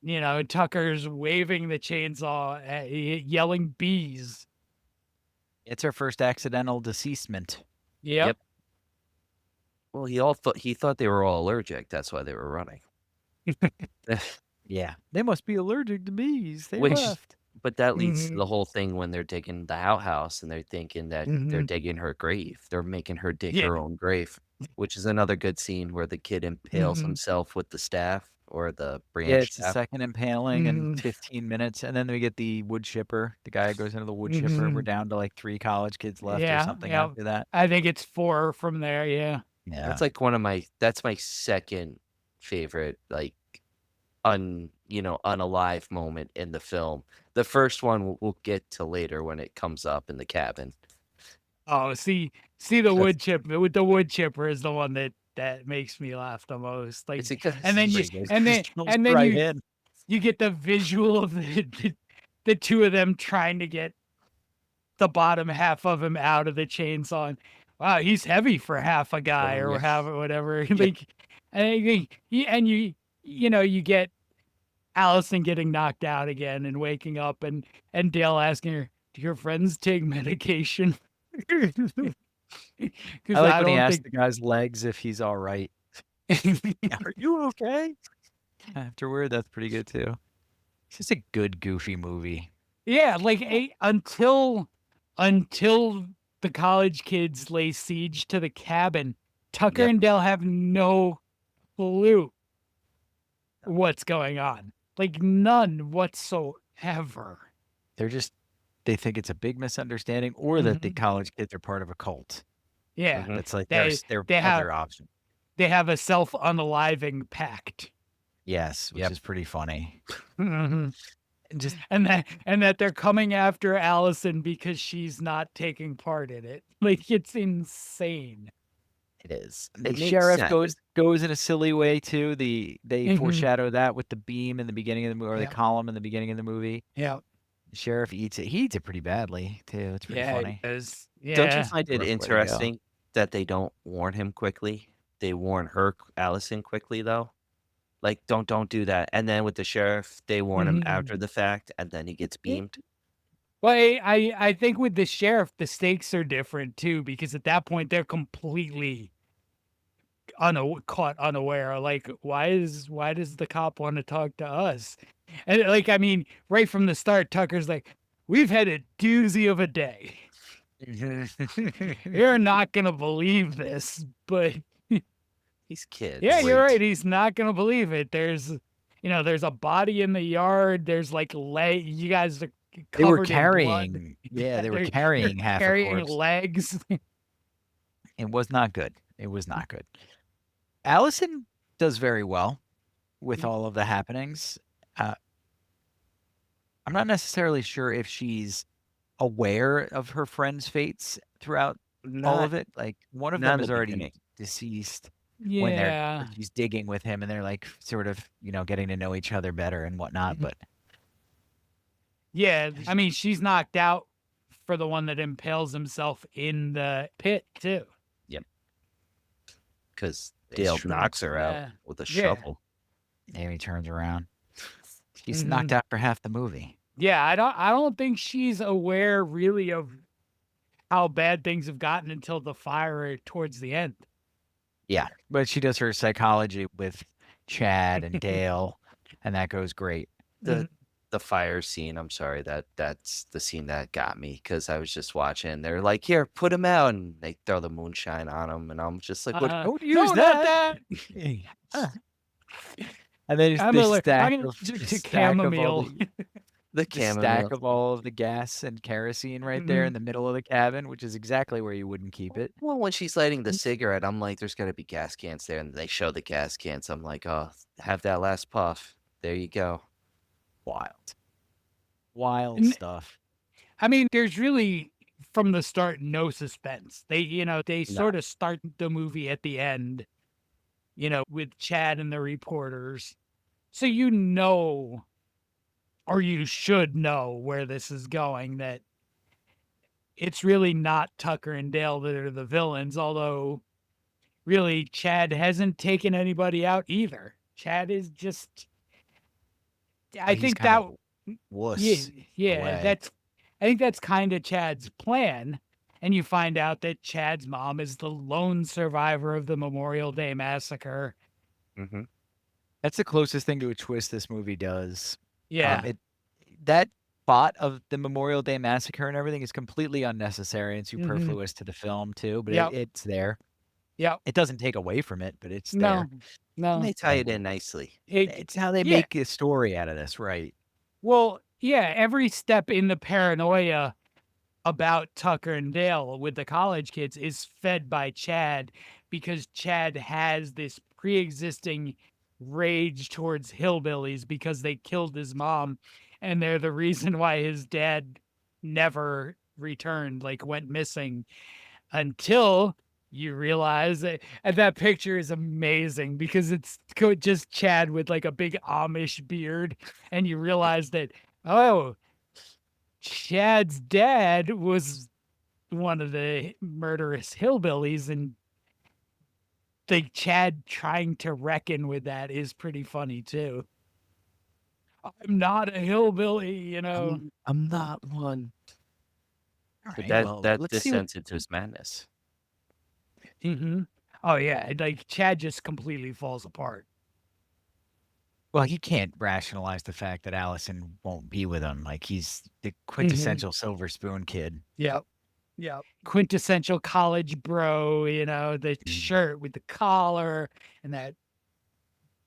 you know, Tucker's waving the chainsaw, yelling bees. It's her first accidental deceasement. Yep. well, he thought they were all allergic. That's why they were running. Yeah. They must be allergic to bees. They Which- left. But that leads to Mhm. the whole thing when they're digging the outhouse and they're thinking that they're Mhm. digging her grave. They're making her dig Yeah. her own grave, which is another good scene where the kid impales Mhm. himself with the staff or the branch. Yeah, it's the staff. second impaling in Mhm. 15 minutes. And then we get the wood chipper. The guy goes into the wood chipper. We're Mhm. down to like 3 college kids left or Yeah, something yeah. after that. I think it's 4 from there. Yeah. Yeah. That's like that's my second favorite, like unalive moment in the film. The first one we'll get to later when it comes up in the cabin. Oh, see the wood chipper with the wood chipper is the one that makes me laugh the most. Like, It's because and then you Pretty good. and then Just jumps and then right you in. you get the visual of the two of them trying to get the bottom half of him out of the chainsaw. And, wow, he's heavy for half a guy or yeah. half or whatever. Like, and you get Allison getting knocked out again and waking up, and Dale asking her, "Do your friends take medication?" Because I like when he asked the guy's legs if he's all right. Are you okay? Afterward, that's pretty good too. It's just a good, goofy movie. Yeah, like until the college kids lay siege to the cabin, Tucker Yep. and Dale have no clue what's going on. Like none whatsoever. They think it's a big misunderstanding or that the college kids are part of a cult. Yeah, Mhm. That's like They- their they have- other option. they have a self-unaliving pact. Yes, which Yep. is pretty funny. Mhm. And just and that they're coming after Allison because she's not taking part in it. Like it's insane. it is. It The makes sheriff sense. goes in a silly way too. They Mhm. foreshadow that with the beam in the beginning of the movie, or Yeah. the column in the beginning of the movie. Yeah. The sheriff eats it. He eats it pretty badly too. It's pretty funny. Yeah. Don't you find it Rough way to go. interesting that they don't warn him quickly? They warn Allison quickly though. Like don't do that. And then with the sheriff, they warn him Mhm. after the fact, and then he gets beamed. Well, I think with the sheriff, the stakes are different too, because at that point they're completely caught unaware. Like, why does the cop want to talk to us? And like, I mean, right from the start, Tucker's like, "We've had a doozy of a day. You're not gonna believe this, but These kids. yeah, you're right. He's not gonna believe it. There's a body in the yard. There's like you guys are They were covered in blood. carrying. Yeah, they were They're carrying half a carrying corpse. legs. It was not good. It was not good. Allison does very well with all of the happenings. Uh, I'm not necessarily sure if she's aware of her friends' fates throughout all Not of it. Like one of not them in is the already beginning. deceased when Yeah. she's digging with him and they're like sort of, getting to know each other better and whatnot. But Yeah. I mean, she's knocked out for the one that impales himself in the pit, too. Yep. Because It's Dale true. knocks her out Yeah. with a Yeah. shovel. Amy turns around. She's Mhm. knocked out for half the movie. Yeah, I don't think she's aware really of how bad things have gotten until the fire towards the end. Yeah. But she does her psychology with Chad and Dale, and that goes great. The the fire scene, I'm sorry, that's the scene that got me because I was just watching. They're like, "Here, put him out," and they throw the moonshine on him, and I'm just like, "What?" Don't use No, not that. that. And then I'm the I'm stack gonna of to the stack of all chamomile. the stack chamomile. of all of the gas and kerosene right there in the middle of the cabin, which is exactly where you wouldn't keep it. Well, when she's lighting the cigarette, I'm like, "There's got to be gas cans there," and they show the gas cans. I'm like, "Oh, have that last puff. There you go." Wild. Wild N- stuff. I mean, there's really from the start no suspense. They No. sort of start the movie at the end, with Chad and the reporters. So or you should know where this is going, that it's really not Tucker and Dale that are the villains, although really Chad hasn't taken anybody out either. Chad is just I He's think kind that of yeah, wuss yeah, away. I think that's kind of Chad's plan. And you find out that Chad's mom is the lone survivor of the Memorial Day massacre. Mm-hmm. That's the closest thing to a twist this movie does. Yeah. That plot of the Memorial Day massacre and everything is completely unnecessary and Mhm. superfluous to the film too, but Yep. it's there. Yep. It doesn't take away from it, but it's No. there. No. And they tie it in nicely. It's how they Yeah. make a story out of this, right? Well, yeah, every step in the paranoia about Tucker and Dale with the college kids is fed by Chad, because Chad has this pre-existing rage towards hillbillies because they killed his mom, and they're the reason why his dad never returned, like went missing, until you realize and that picture is amazing because it's just Chad with like a big Amish beard, and you realize that, oh, Chad's dad was one of the murderous hillbillies, and Chad trying to reckon with that is pretty funny too. I'm not a hillbilly, I'm not one. All But right, well, that let's see what descends into his madness. hmm Oh yeah, like Chad just completely falls apart. well, he can't rationalize the fact that Allison won't be with him. Like he's the quintessential silver spoon kid. Yep. Yep. Quintessential college bro, the shirt with the collar and that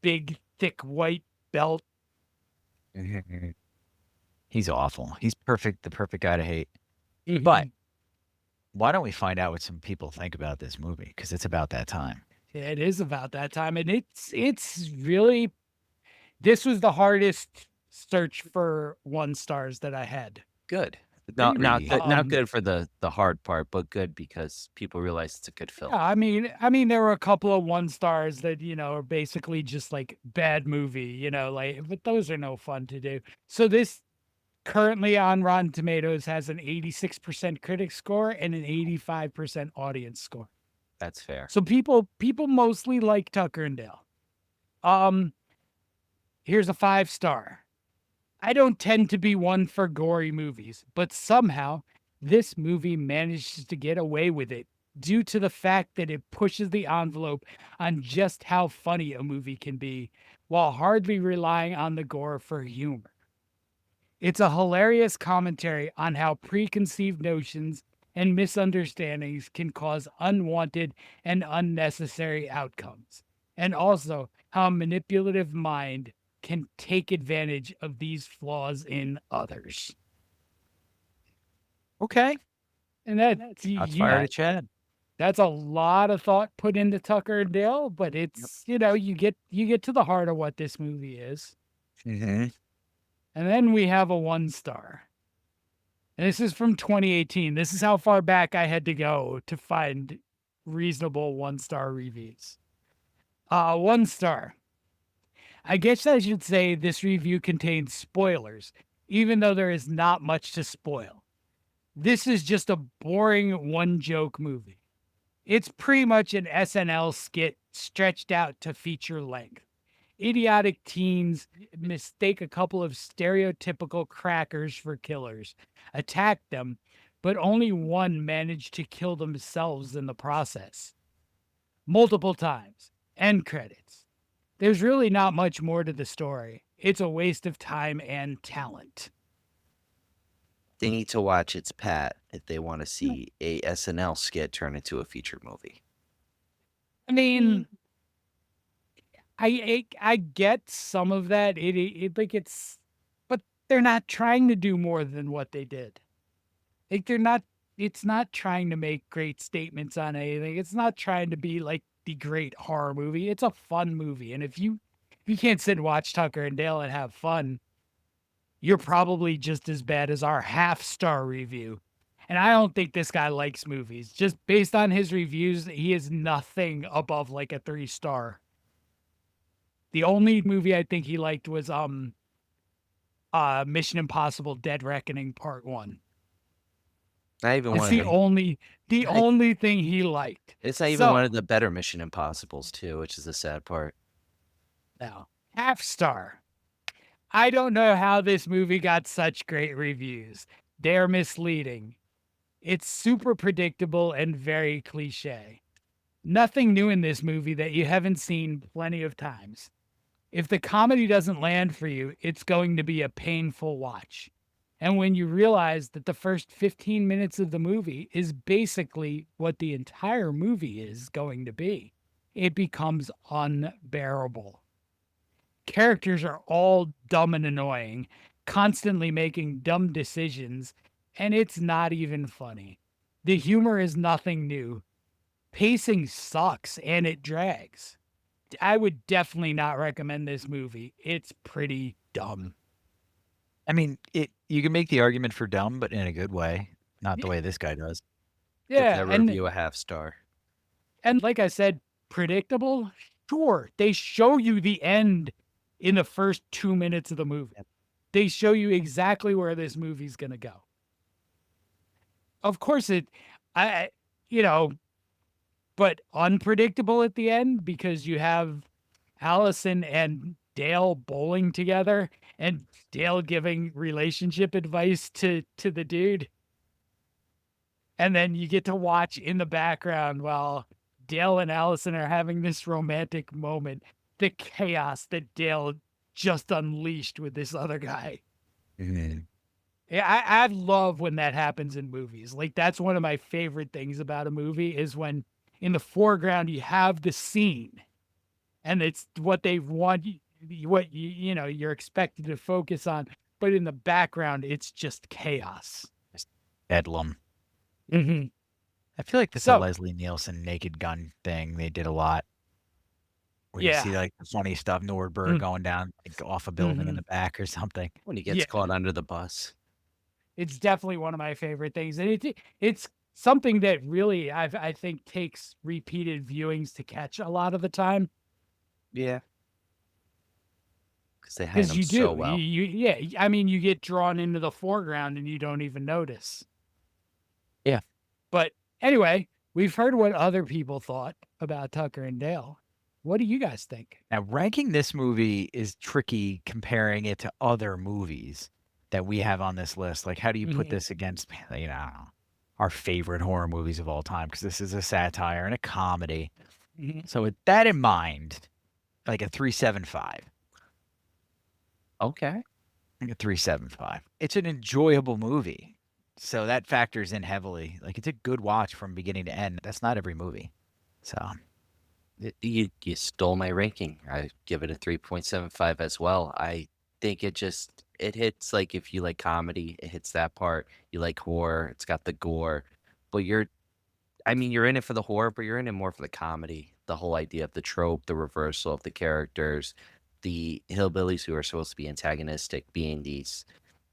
big thick white belt. He's awful. He's perfect, the perfect guy to hate. Mm-hmm. But why don't we find out what some people think about this movie? Because it's about that time. It is about that time, and it's really, this was the hardest search for 1 stars that I had. Good. No, not Really? good. Not good for the hard part, but good because people realize it's a good film. Yeah, I mean, there were a couple of 1 stars that are basically just like bad movie, but those are no fun to do. So this currently on Rotten Tomatoes has an 86% critic score and an 85% audience score. That's fair. So people mostly like Tucker and Dale. Here's a 5-star. I don't tend to be one for gory movies, but somehow this movie manages to get away with it due to the fact that it pushes the envelope on just how funny a movie can be, while hardly relying on the gore for humor. It's a hilarious commentary on how preconceived notions and misunderstandings can cause unwanted and unnecessary outcomes, and also how a manipulative mind can take advantage of these flaws in others. Okay. And that's Shots fired at Chad. That's a lot of thought put into Tucker and Dale, but Yep. it's, you get to the heart of what this movie is. Mm-hmm. And then we have a 1 star. And this is from 2018. This is how far back I had to go to find reasonable 1 star reviews. 1 star. I guess I should say this review contains spoilers, even though there is not much to spoil. This is just a boring one joke movie. It's pretty much an SNL skit stretched out to feature length. Idiotic teens mistake a couple of stereotypical crackers for killers, attack them, but only one managed to kill themselves in the process. Multiple times. End credits. There's really not much more to the story. It's a waste of time and talent. They need to watch It's Pat if they want to see a SNL skit turn into a feature movie. I mean, I get some of that. But they're not trying to do more than what they did. Like they're not. It's not trying to make great statements on anything. It's not trying to be like the great horror movie. It's a fun movie, and if you can't sit and watch Tucker and Dale and have fun, you're probably just as bad as our 1/2 star review. And I don't think this guy likes movies. Just based on his reviews, he is nothing above like a 3 star. The only movie I think he liked was Mission Impossible Dead Reckoning Part 1. Not even It's one the of only the Like- only thing he liked. It's not even So- one of the better Mission Impossibles too, which is the sad part. Now, 1/2 star. I don't know how this movie got such great reviews. They're misleading. It's super predictable and very cliche. Nothing new in this movie that you haven't seen plenty of times. If the comedy doesn't land for you, it's going to be a painful watch. And when you realize that the first 15 minutes of the movie is basically what the entire movie is going to be, it becomes unbearable. Characters are all dumb and annoying, constantly making dumb decisions, and it's not even funny. The humor is nothing new. Pacing sucks and it drags. I would definitely not recommend this movie. It's pretty dumb. I mean, you can make the argument for dumb, but in a good way, not the way this guy does. Give Yeah, that review a 1/2 star. and like I said, predictable. Sure, they show you the end in the first 2 minutes of the movie. Yep. They show you exactly where this movie's gonna go. Of course, I, you know, but unpredictable at the end because you have Allison and Dale bowling together and Dale giving relationship advice to the dude. And then you get to watch in the background while Dale and Allison are having this romantic moment, the chaos that Dale just unleashed with this other guy. Mhm. Yeah, I love when that happens in movies. Like that's one of my favorite things about a movie is when in the foreground you have the scene and it's what they want what you're expected to focus on, but in the background it's just chaos. Bedlam. Mm-hmm. I feel like this So- Leslie Nielsen Naked Gun thing they did a lot. Where you Yeah. see like the funny stuff, Nordberg Mm. going down like, off a building in the back or something. When he gets Yeah. caught under the bus. It's definitely one of my favorite things, and it's something that really I think takes repeated viewings to catch a lot of the time. Yeah. Because they hide Because him you do. so well. I mean, you get drawn into the foreground and you don't even notice. Yeah. But anyway, we've heard what other people thought about Tucker and Dale. What do you guys think? Now, ranking this movie is tricky comparing it to other movies that we have on this list. Like, how do you put Mhm. this against, I don't know, our favorite horror movies of all time? Because this is a satire and a comedy. Mhm. So, with that in mind, like a 3.75. Okay. Like a 3.75. It's an enjoyable movie. So, that factors in heavily. Like, it's a good watch from beginning to end. That's not every movie. So, You stole my ranking. I give it a 3.75 as well. I think it hits like if you like comedy, it hits that part. You like horror, it's got the gore. But you're I mean, you're in it for the horror, but you're in it more for the comedy. The whole idea of the trope, the reversal of the characters, the hillbillies who are supposed to be antagonistic being these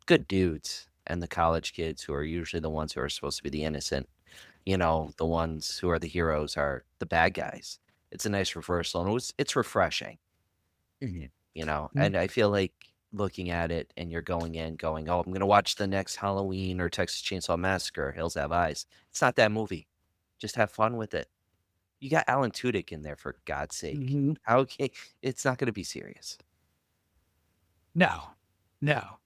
good dudes, and the college kids who are usually the ones who are supposed to be the innocent. The ones who are the heroes are the bad guys. It's a nice reversal, and it's refreshing. Mhm. Mm. And I feel like looking at it and you're going in going, oh, I'm gonna watch the next Halloween or Texas Chainsaw Massacre, Hills Have Eyes. It's not that movie. Just have fun with it. You got Alan Tudyk in there, for God's sake. Mhm. How okay, it's not gonna be serious. No, no.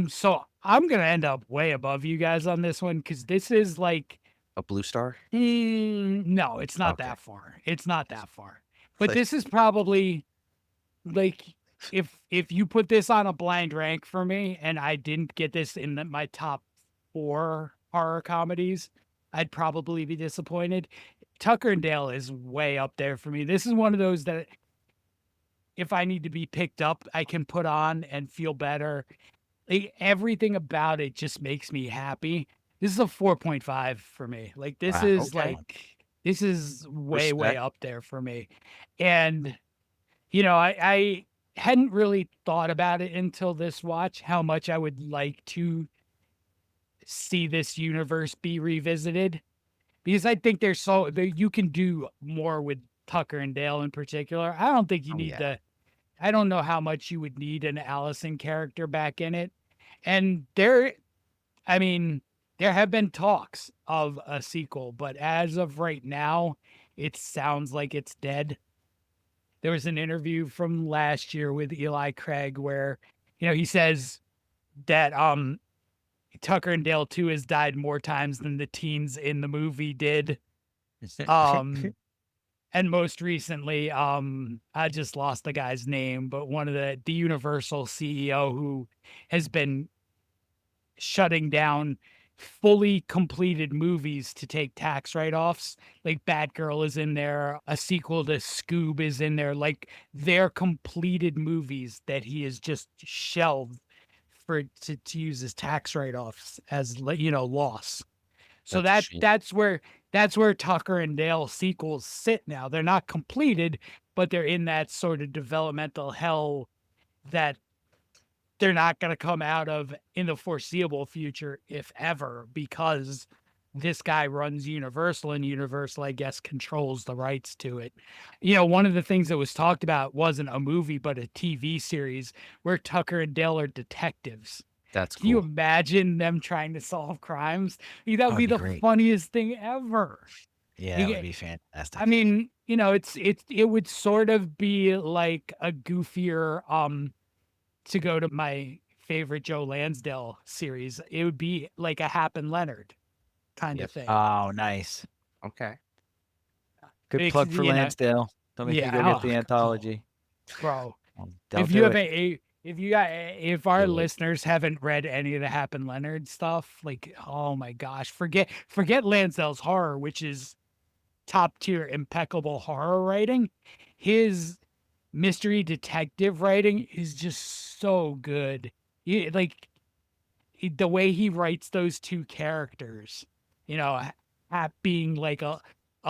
So I'm gonna end up way above you guys on this one because this is like, A Blue Star? no, it's not Okay. that far. It's not that far. But Like, this is probably like if you put this on a blind rank for me and I didn't get this in my top 4 horror comedies, I'd probably be disappointed. Tucker and Dale is way up there for me. This is one of those that if I need to be picked up, I can put on and feel better. Everything about it just makes me happy. This is a 4.5 for me. Like wow, okay. this is way, way Respect. up there for me. And I hadn't really thought about it until this watch, how much I would like to see this universe be revisited. Because I think you can do more with Tucker and Dale in particular. I don't think you Oh, need yeah. I don't know how much you would need an Allison character back in it. And I mean, there have been talks of a sequel, but as of right now, it sounds like it's dead. There was an interview from last year with Eli Craig where, he says that Tucker and Dale 2 has died more times than the teens in the movie did. Um and most recently, I just lost the guy's name, but one of the Universal CEO who has been shutting down fully completed movies to take tax write-offs. Like Batgirl is in there, a sequel to Scoob is in there. Like they're completed movies that he has just shelved to use as tax write-offs as loss. So That's a shame. that's where Tucker and Dale sequels sit now. They're not completed, but they're in that sort of developmental hell that they're not going to come out of in the foreseeable future, if ever, because this guy runs Universal and Universal, I guess, controls the rights to it. One of the things that was talked about wasn't a movie, but a TV series where Tucker and Dale are detectives. That's Can you cool. imagine them trying to solve crimes? That would That would be be the great. funniest thing ever. Yeah, You that would get, be I fantastic. mean, it would sort of be like a goofier to go to my favorite Joe Lansdale series, it would be like a Hap and Leonard kind of Yep. thing. Oh, nice. Okay. Good It's, plug for Lansdale. Don't make me go yeah, get the oh, anthology. bro. They'll do it. If our Do it. listeners haven't read any of the Hap and Leonard stuff, like, oh my gosh, forget Lansdale's horror, which is top tier, impeccable horror writing. His mystery detective writing is just so good. Like the way he writes those two characters, Hap being like a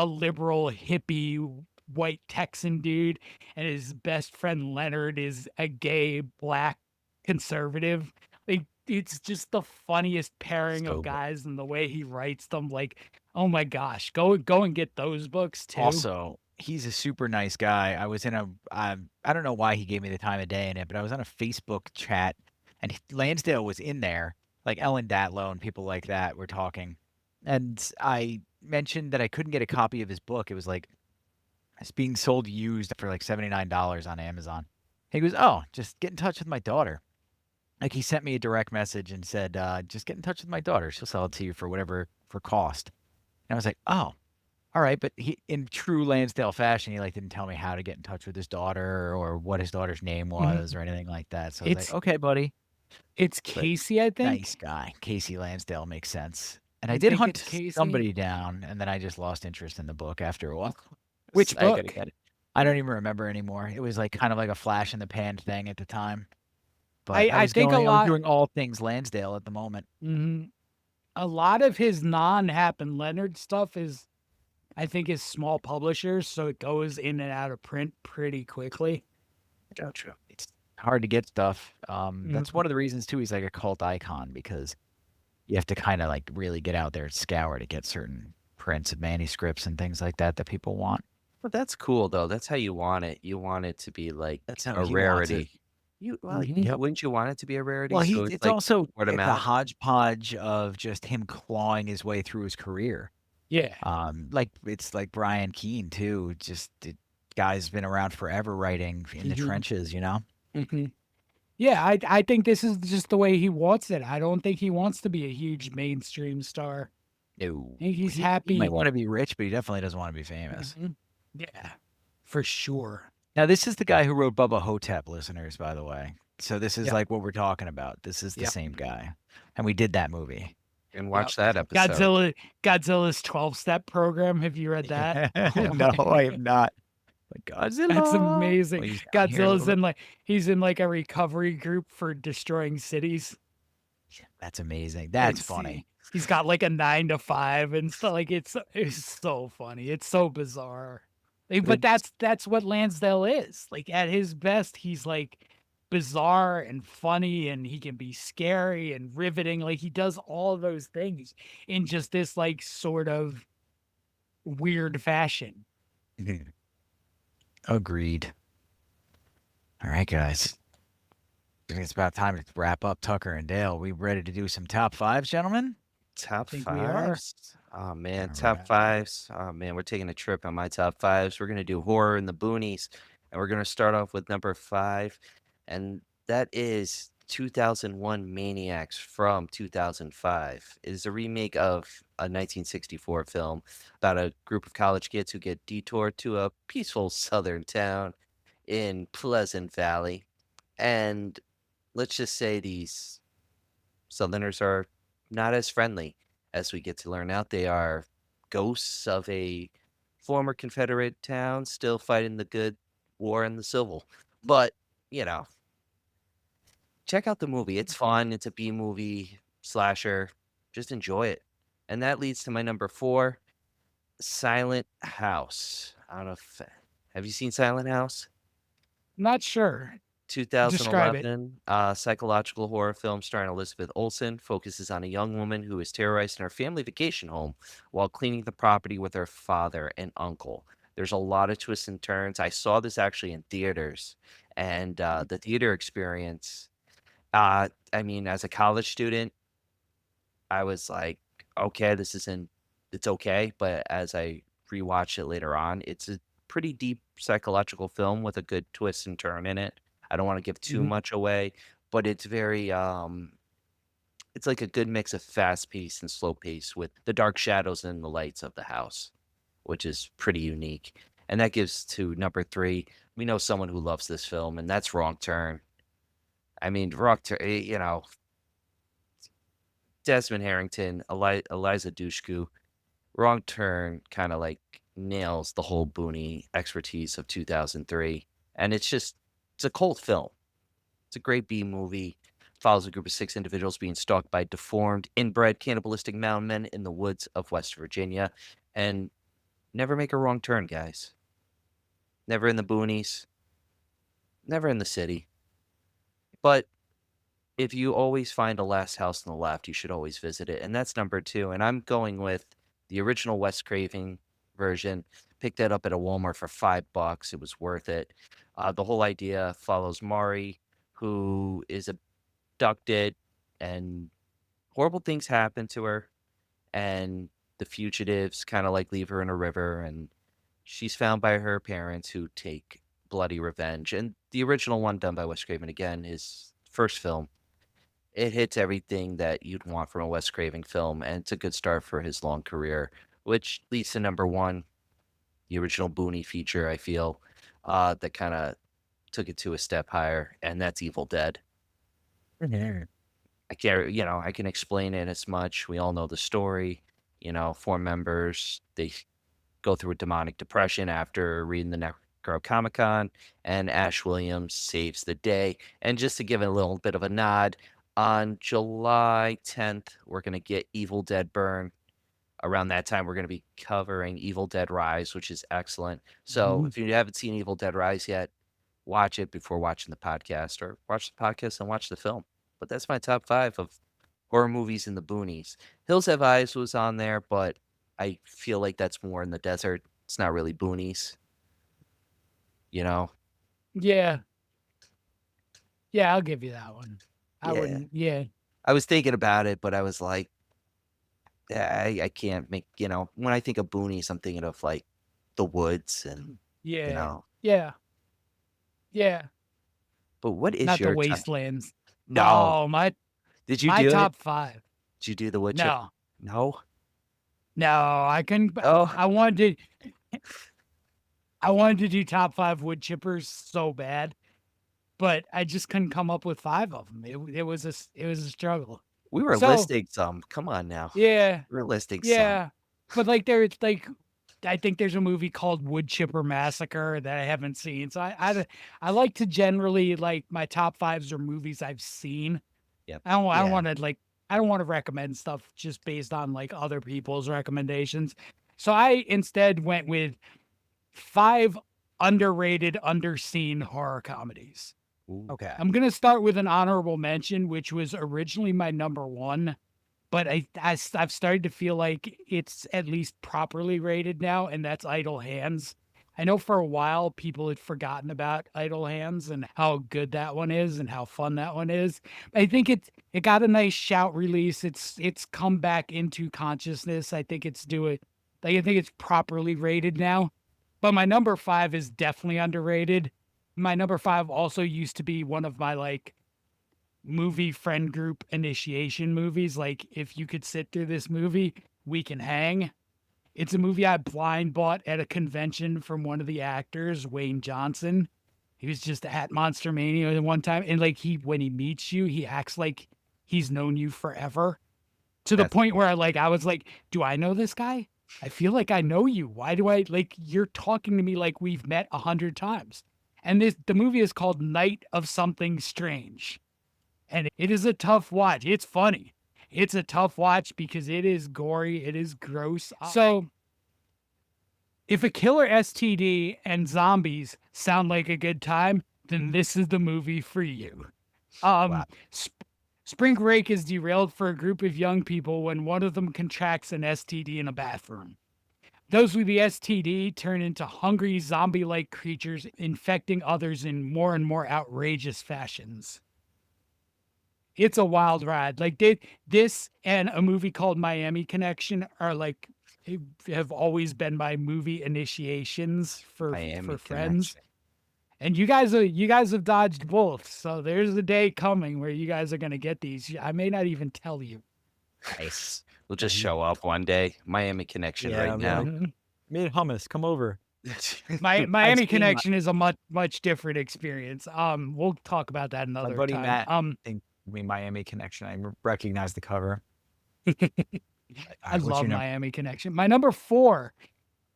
liberal hippie white Texan dude, and his best friend Leonard is a gay black conservative. Like it's just the funniest pairing of So good. guys, and the way he writes them. Like, oh my gosh, go and get those books too. Also, he's a super nice guy. I was in I don't know why he gave me the time of day in it, but I was on a Facebook chat and Lansdale was in there, like Ellen Datlow and people like that were talking. And I mentioned that I couldn't get a copy of his book. It was like it's being sold used for like $79 on Amazon. He goes, "Oh, just get in touch with my daughter." Like he sent me a direct message and said, "Just get in touch with my daughter. She'll sell it to you for whatever for cost." And I was like, "Oh, all right." But he, in true Lansdale fashion, he like didn't tell me how to get in touch with his daughter or what his daughter's name was Mhm. or anything like that. So I was like, It's "Okay, buddy." it's But Casey, I nice think. guy, Casey Lansdale makes sense. And I I did think hunt it's Casey. somebody down, and then I just lost interest in the book after a while. Which I gotta book? get it. I don't even remember anymore. It was like kind of like a flash in the pan thing at the time. But I think I was doing all things Lansdale at the moment. mhm. A lot of his non-Hap and Leonard stuff is I think is small publishers, so it goes in and out of print pretty quickly. Gotcha. It's hard to get stuff. That's Mhm. one of the reasons too he's like a cult icon because you have to kind of like really get out there and scour to get certain prints of manuscripts and things like that that people want. But that's cool though. That's how you want it. You want it to be like That's how a he wants it. rarity. Mhm. Yep. Wouldn't you want it to be a rarity? Well, So it's it's like also word of the mouth. hodgepodge of just him clawing his way through his career. Yeah. Like it's like Brian Keene too. Just the guy's been around forever writing in the Mhm. trenches, you know? Mhm. Yeah, I think this is just the way he wants it. I don't think he wants to be a huge mainstream star. No. I think he's He might happy. want to be rich, but he definitely doesn't want to be famous. Mhm. Yeah, for sure. Now, this is the guy who wrote Bubba Hotep, listeners, by the way. So this is Yep. like what we're talking about. This is the Yep. same guy. And we did that movie. And Yep. watch that episode. Godzilla's 12-step program. Have you read that? No, I have not. Like Godzilla. That's amazing. Well, he's down here a Godzilla's little bit. he's in like a recovery group for destroying cities. That's amazing. That's It's funny. he's got like a 9 to 5 and stuff. Like it's so funny. It's so bizarre. But that's what Lansdale is. Like at his best, he's like bizarre and funny, and he can be scary and riveting. Like he does all those things in just this like sort of weird fashion. Agreed. All right, guys. I think it's about time to wrap up Tucker and Dale. We ready to do some top fives, gentlemen? Top Think we are. fives. Oh man, All top right. fives. Oh man, we're taking a trip on my top fives. We're gonna do horror in the boonies, and we're gonna start off with number 5, and that is 2001 Maniacs from 2005. It is a remake of a 1964 film about a group of college kids who get detoured to a peaceful southern town in Pleasant Valley, and let's just say these Southerners are not as friendly as we get to learn out. They are ghosts of a former Confederate town still fighting the good war and the civil. But, you know, check out the movie. It's fun. It's a B movie slasher. Just enjoy it. And that leads to my number 4, Silent House. I don't know if have you seen Silent House? Not sure. Describe it. 2011 psychological horror film starring Elizabeth Olsen focuses on a young woman who is terrorized in her family vacation home while cleaning the property with her father and uncle. There's a lot of twists and turns. I saw this actually in theaters, and the theater experience. I mean, as a college student, I was like, okay, this isn't, it's okay. But as I rewatched it later on, it's a pretty deep psychological film with a good twist and turn in it. I don't want to give too Mhm. much away, but it's very, it's like a good mix of fast pace and slow pace with the dark shadows and the lights of the house, which is pretty unique. And that gives to number 3. We know someone who loves this film, and that's Wrong Turn. I mean, Wrong Turn, you know, Desmond Harrington, Eliza Dushku, Wrong Turn kind of like nails the whole Booney expertise of 2003. And it's a cult film. It's a great B movie. Follows a group of 6 individuals being stalked by deformed, inbred, cannibalistic mountain men in the woods of West Virginia. And never make a wrong turn, guys. Never in the boonies, never in the city. But if you always find a last house on the left, you should always visit it. And that's number 2. And I'm going with the original Wes Craven version. Picked that up at a Walmart for $5. It was worth it. The whole idea follows Mari, who is abducted, and horrible things happen to her. And the fugitives kind of like leave her in a river, and she's found by her parents who take bloody revenge. And the original one done by Wes Craven again, his first film, it hits everything that you'd want from a Wes Craven film, and it's a good start for his long career, which leads to number 1, the original Booney feature, I feel, that kind of took it to a step higher, and that's Evil Dead. I can't, I can explain it as much. We all know the story. 4 members, they go through a demonic depression after reading the Necronomicon, and Ash Williams saves the day. And just to give it a little bit of a nod, on July 10th, we're going to get Evil Dead Burn, around that time, we're going to be covering Evil Dead Rise, which is excellent. So if you haven't seen Evil Dead Rise yet, watch it before watching the podcast, or watch the podcast and watch the film. But that's my top 5 of horror movies in the boonies. Hills Have Eyes was on there, but I feel like that's more in the desert. It's not really boonies, you know? Yeah. Yeah, I'll give you that one. I Yeah. wouldn't. Yeah. I was thinking about it, but I was like, I can't make, when I think of boonies, I'm thinking of like the woods and, Yeah. Yeah. Yeah. but what is Not the your wastelands. No. Oh, my Did you my do it? top 5. Did you do the wood chip? No. No. No, I couldn't. Oh. I wanted to do top 5 wood chippers so bad, but I just couldn't come up with 5 of them. It was a struggle. We were So- listing some. Come on now. Yeah. We were listing some. Yeah. But like there's like I think there's a movie called Wood Chipper Massacre that I haven't seen. So I like to generally like my top 5s are movies I've seen. Yep. I don't Yeah. want to recommend stuff just based on like other people's recommendations. So I instead went with 5 underrated, underseen horror comedies. Ooh. Okay. I'm going to start with an honorable mention, which was originally my number 1, but I've started to feel like it's at least properly rated now, and that's Idle Hands. I know for a while people had forgotten about Idle Hands and how good that one is and how fun that one is. I think it got a nice shout release. It's come back into consciousness. I think it's properly rated now. But my number 5 is definitely underrated. My number 5 also used to be one of my like movie friend group initiation movies. Like, if you could sit through this movie, we can hang. It's a movie I blind bought at a convention from one of the actors, Wayne Johnson. He was just at Monster Mania one time, and like when he meets you, he acts like he's known you forever. To the That's point where I was like, do I know this guy? I feel like I know you. Why do I you're talking to me like we've met 100 times? And the movie is called Night of Something Strange. And it is a tough watch. It's funny. It's a tough watch because it is gory. It is gross. So if a killer STD and zombies sound like a good time, then this is the movie for you. Wow. Spring break is derailed for a group of young people when one of them contracts an STD in a bathroom. Those with the STD turn into hungry zombie-like creatures, infecting others in more and more outrageous fashions. It's a wild ride. Like this and a movie called Miami Connection are like have always been my movie initiations for Miami friends. Connection. And you guys have dodged both. So there's a day coming where you guys are gonna get these. I may not even tell you. Nice. We'll just show up one day. Miami Connection right now. Made hummus. Come over. Miami seen Connection is a much different experience. We'll talk about that another My buddy time. Matt. Miami Connection. I recognize the cover. I love Miami Connection. My number 4,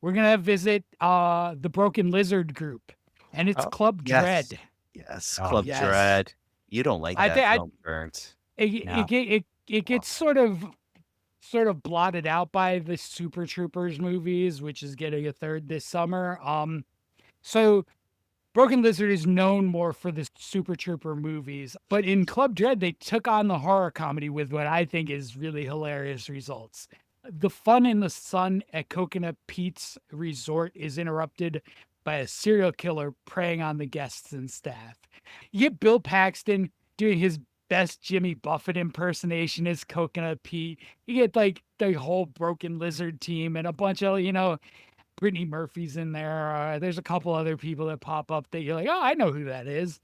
we're gonna visit the Broken Lizard group, and it's Club yes. Dread. Yes, Oh, Club yes. Dread. You don't like I that think film, Burns. It gets sort of blotted out by the Super Troopers movies, which is getting a 3rd this summer. So Broken Lizard is known more for the Super Trooper movies, but in Club Dread, they took on the horror comedy with what I think is really hilarious results. The fun in the sun at Coconut Pete's resort is interrupted by a serial killer preying on the guests and staff. You get Bill Paxton doing his best Jimmy Buffett impersonation as Coconut Pete. You get like the whole Broken Lizard team and a bunch of, Brittany Murphy's in there. There's a couple other people that pop up that you're like, oh, I know who that is.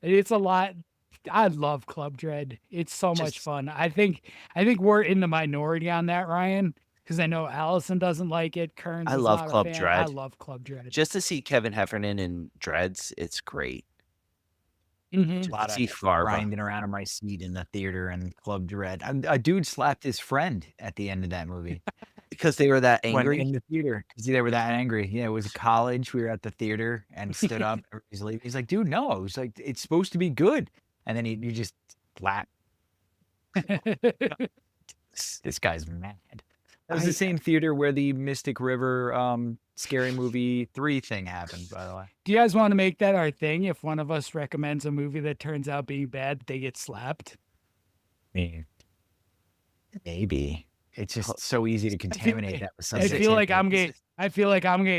It's a lot. I love Club Dread. It's so much fun. I think we're in the minority on that, Ryan, because I know Allison doesn't like it. Kearns I is love not a Club fan. Dread. I love Club Dread. Just to see Kevin Heffernan in Dreads, it's great. Mhm. A lot See of Farva. grinding around in my seat in the theater and Club Dread. A dude slapped his friend at the end of that movie. Because they were that When angry. in the theater, because they were that angry. Yeah, it was college. We were at the theater and stood up. Everybody's leaving. He's like, dude, no. He's like, it's supposed to be good. And then you just slap. This guy's mad. That was the same theater where the Mystic River Scary Movie 3 thing happened, by the way. Do you guys want to make that our thing? If one of us recommends a movie that turns out being bad, they get slapped. Maybe. It's just so easy to contaminate that with I something. feel like I'm gonna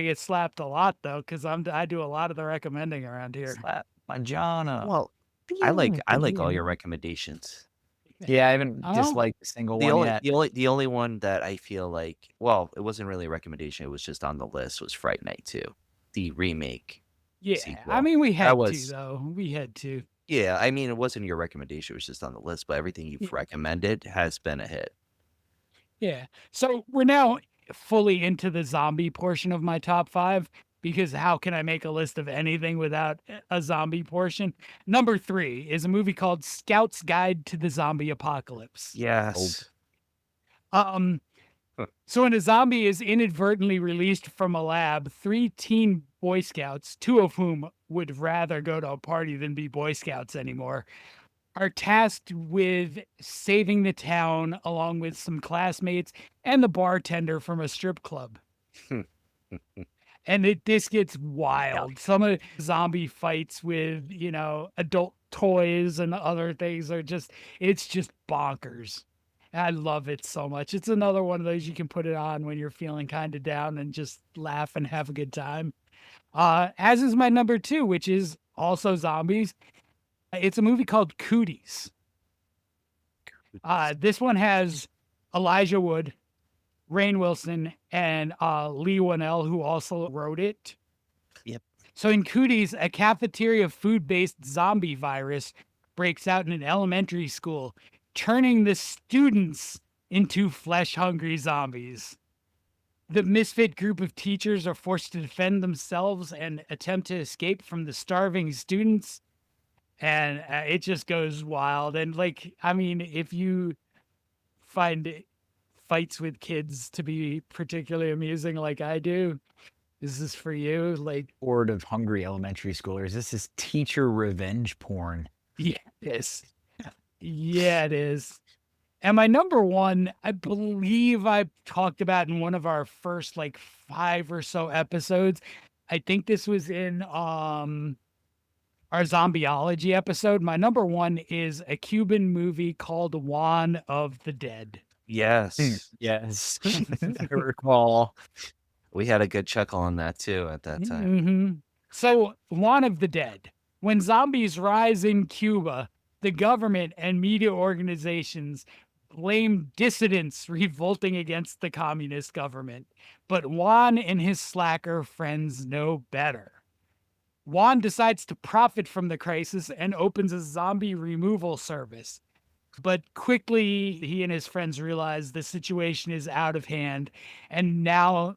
get slapped a lot though, because I do a lot of the recommending around here. Slap my Jana. Well, I like all your recommendations. Yeah, I haven't Oh. disliked a single The one yet. only one one that I feel like, well, it wasn't really a recommendation, it was just on the list, was Fright Night 2, the remake. Yeah, sequel. I mean we had was- to though. We had to. Yeah, I mean, it wasn't your recommendation, it was just on the list, but everything you've Yeah. recommended has been a hit. Yeah. So we're now fully into the zombie portion of my top 5 because how can I make a list of anything without a zombie portion? Number 3 is a movie called Scout's Guide to the Zombie Apocalypse. Yes. So when a zombie is inadvertently released from a lab, 3 teen Boy Scouts, 2 of whom would rather go to a party than be Boy Scouts anymore, are tasked with saving the town along with some classmates and the bartender from a strip club. And this gets wild. Some of the zombie fights with, adult toys and other things it's just bonkers. I love it so much. It's another one of those you can put it on when you're feeling kind of down and just laugh and have a good time. As is my number 2, which is also zombies. It's a movie called Cooties. This one has Elijah Wood, Rainn Wilson, and Lee Winnell, who also wrote it. Yep. So in Cooties, a cafeteria food-based zombie virus breaks out in an elementary school, turning the students into flesh-hungry zombies. The misfit group of teachers are forced to defend themselves and attempt to escape from the starving students. And it just goes wild. And if you find fights with kids to be particularly amusing like I do, this is for you. Horde of hungry elementary schoolers. This is teacher revenge porn. Yeah, it is. Yeah, it is. And my number 1, I believe I talked about in one of our first 5 or so episodes. I think this was in our zombieology episode. My number 1 is a Cuban movie called Juan of the Dead. Yes. Yes. I recall. We had a good chuckle on that too at that time. Mm-hmm. So, Juan of the Dead. When zombies rise in Cuba, the government and media organizations blame dissidents revolting against the communist government. But Juan and his slacker friends know better. Juan decides to profit from the crisis and opens a zombie removal service. But quickly, he and his friends realize the situation is out of hand, and now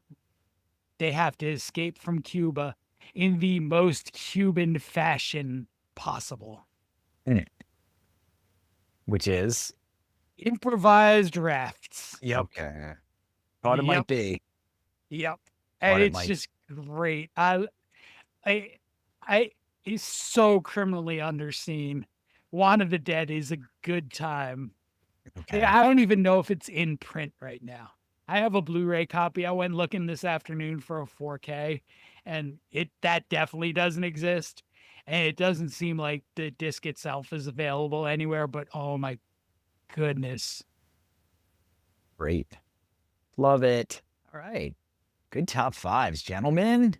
they have to escape from Cuba in the most Cuban fashion possible. Which is? Improvised rafts. Yep. Okay. Thought it Yep. might be. Yep. Thought And it it's might. just great. It's so criminally underseen. Juan of the Dead is a good time. Okay. I don't even know if it's in print right now. I have a Blu-ray copy. I went looking this afternoon for a 4K, and that definitely doesn't exist. And it doesn't seem like the disc itself is available anywhere, but oh my goodness. Great. Love it. All right. Good top 5s, gentlemen.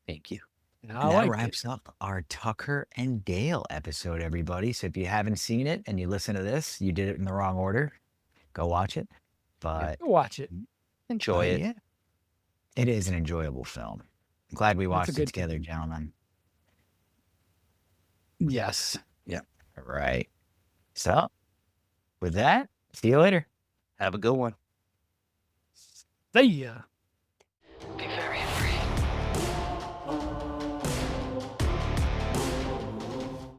Thank you. And that wraps up our Tucker and Dale episode, everybody. So if you haven't seen it and you listen to this, you did it in the wrong order. Go watch it. But Go watch it. Enjoy it. Yeah, it is an enjoyable film. I'm glad we watched it good together, gentlemen. Yes. All right. So with that, see you later. Have a good one. See ya.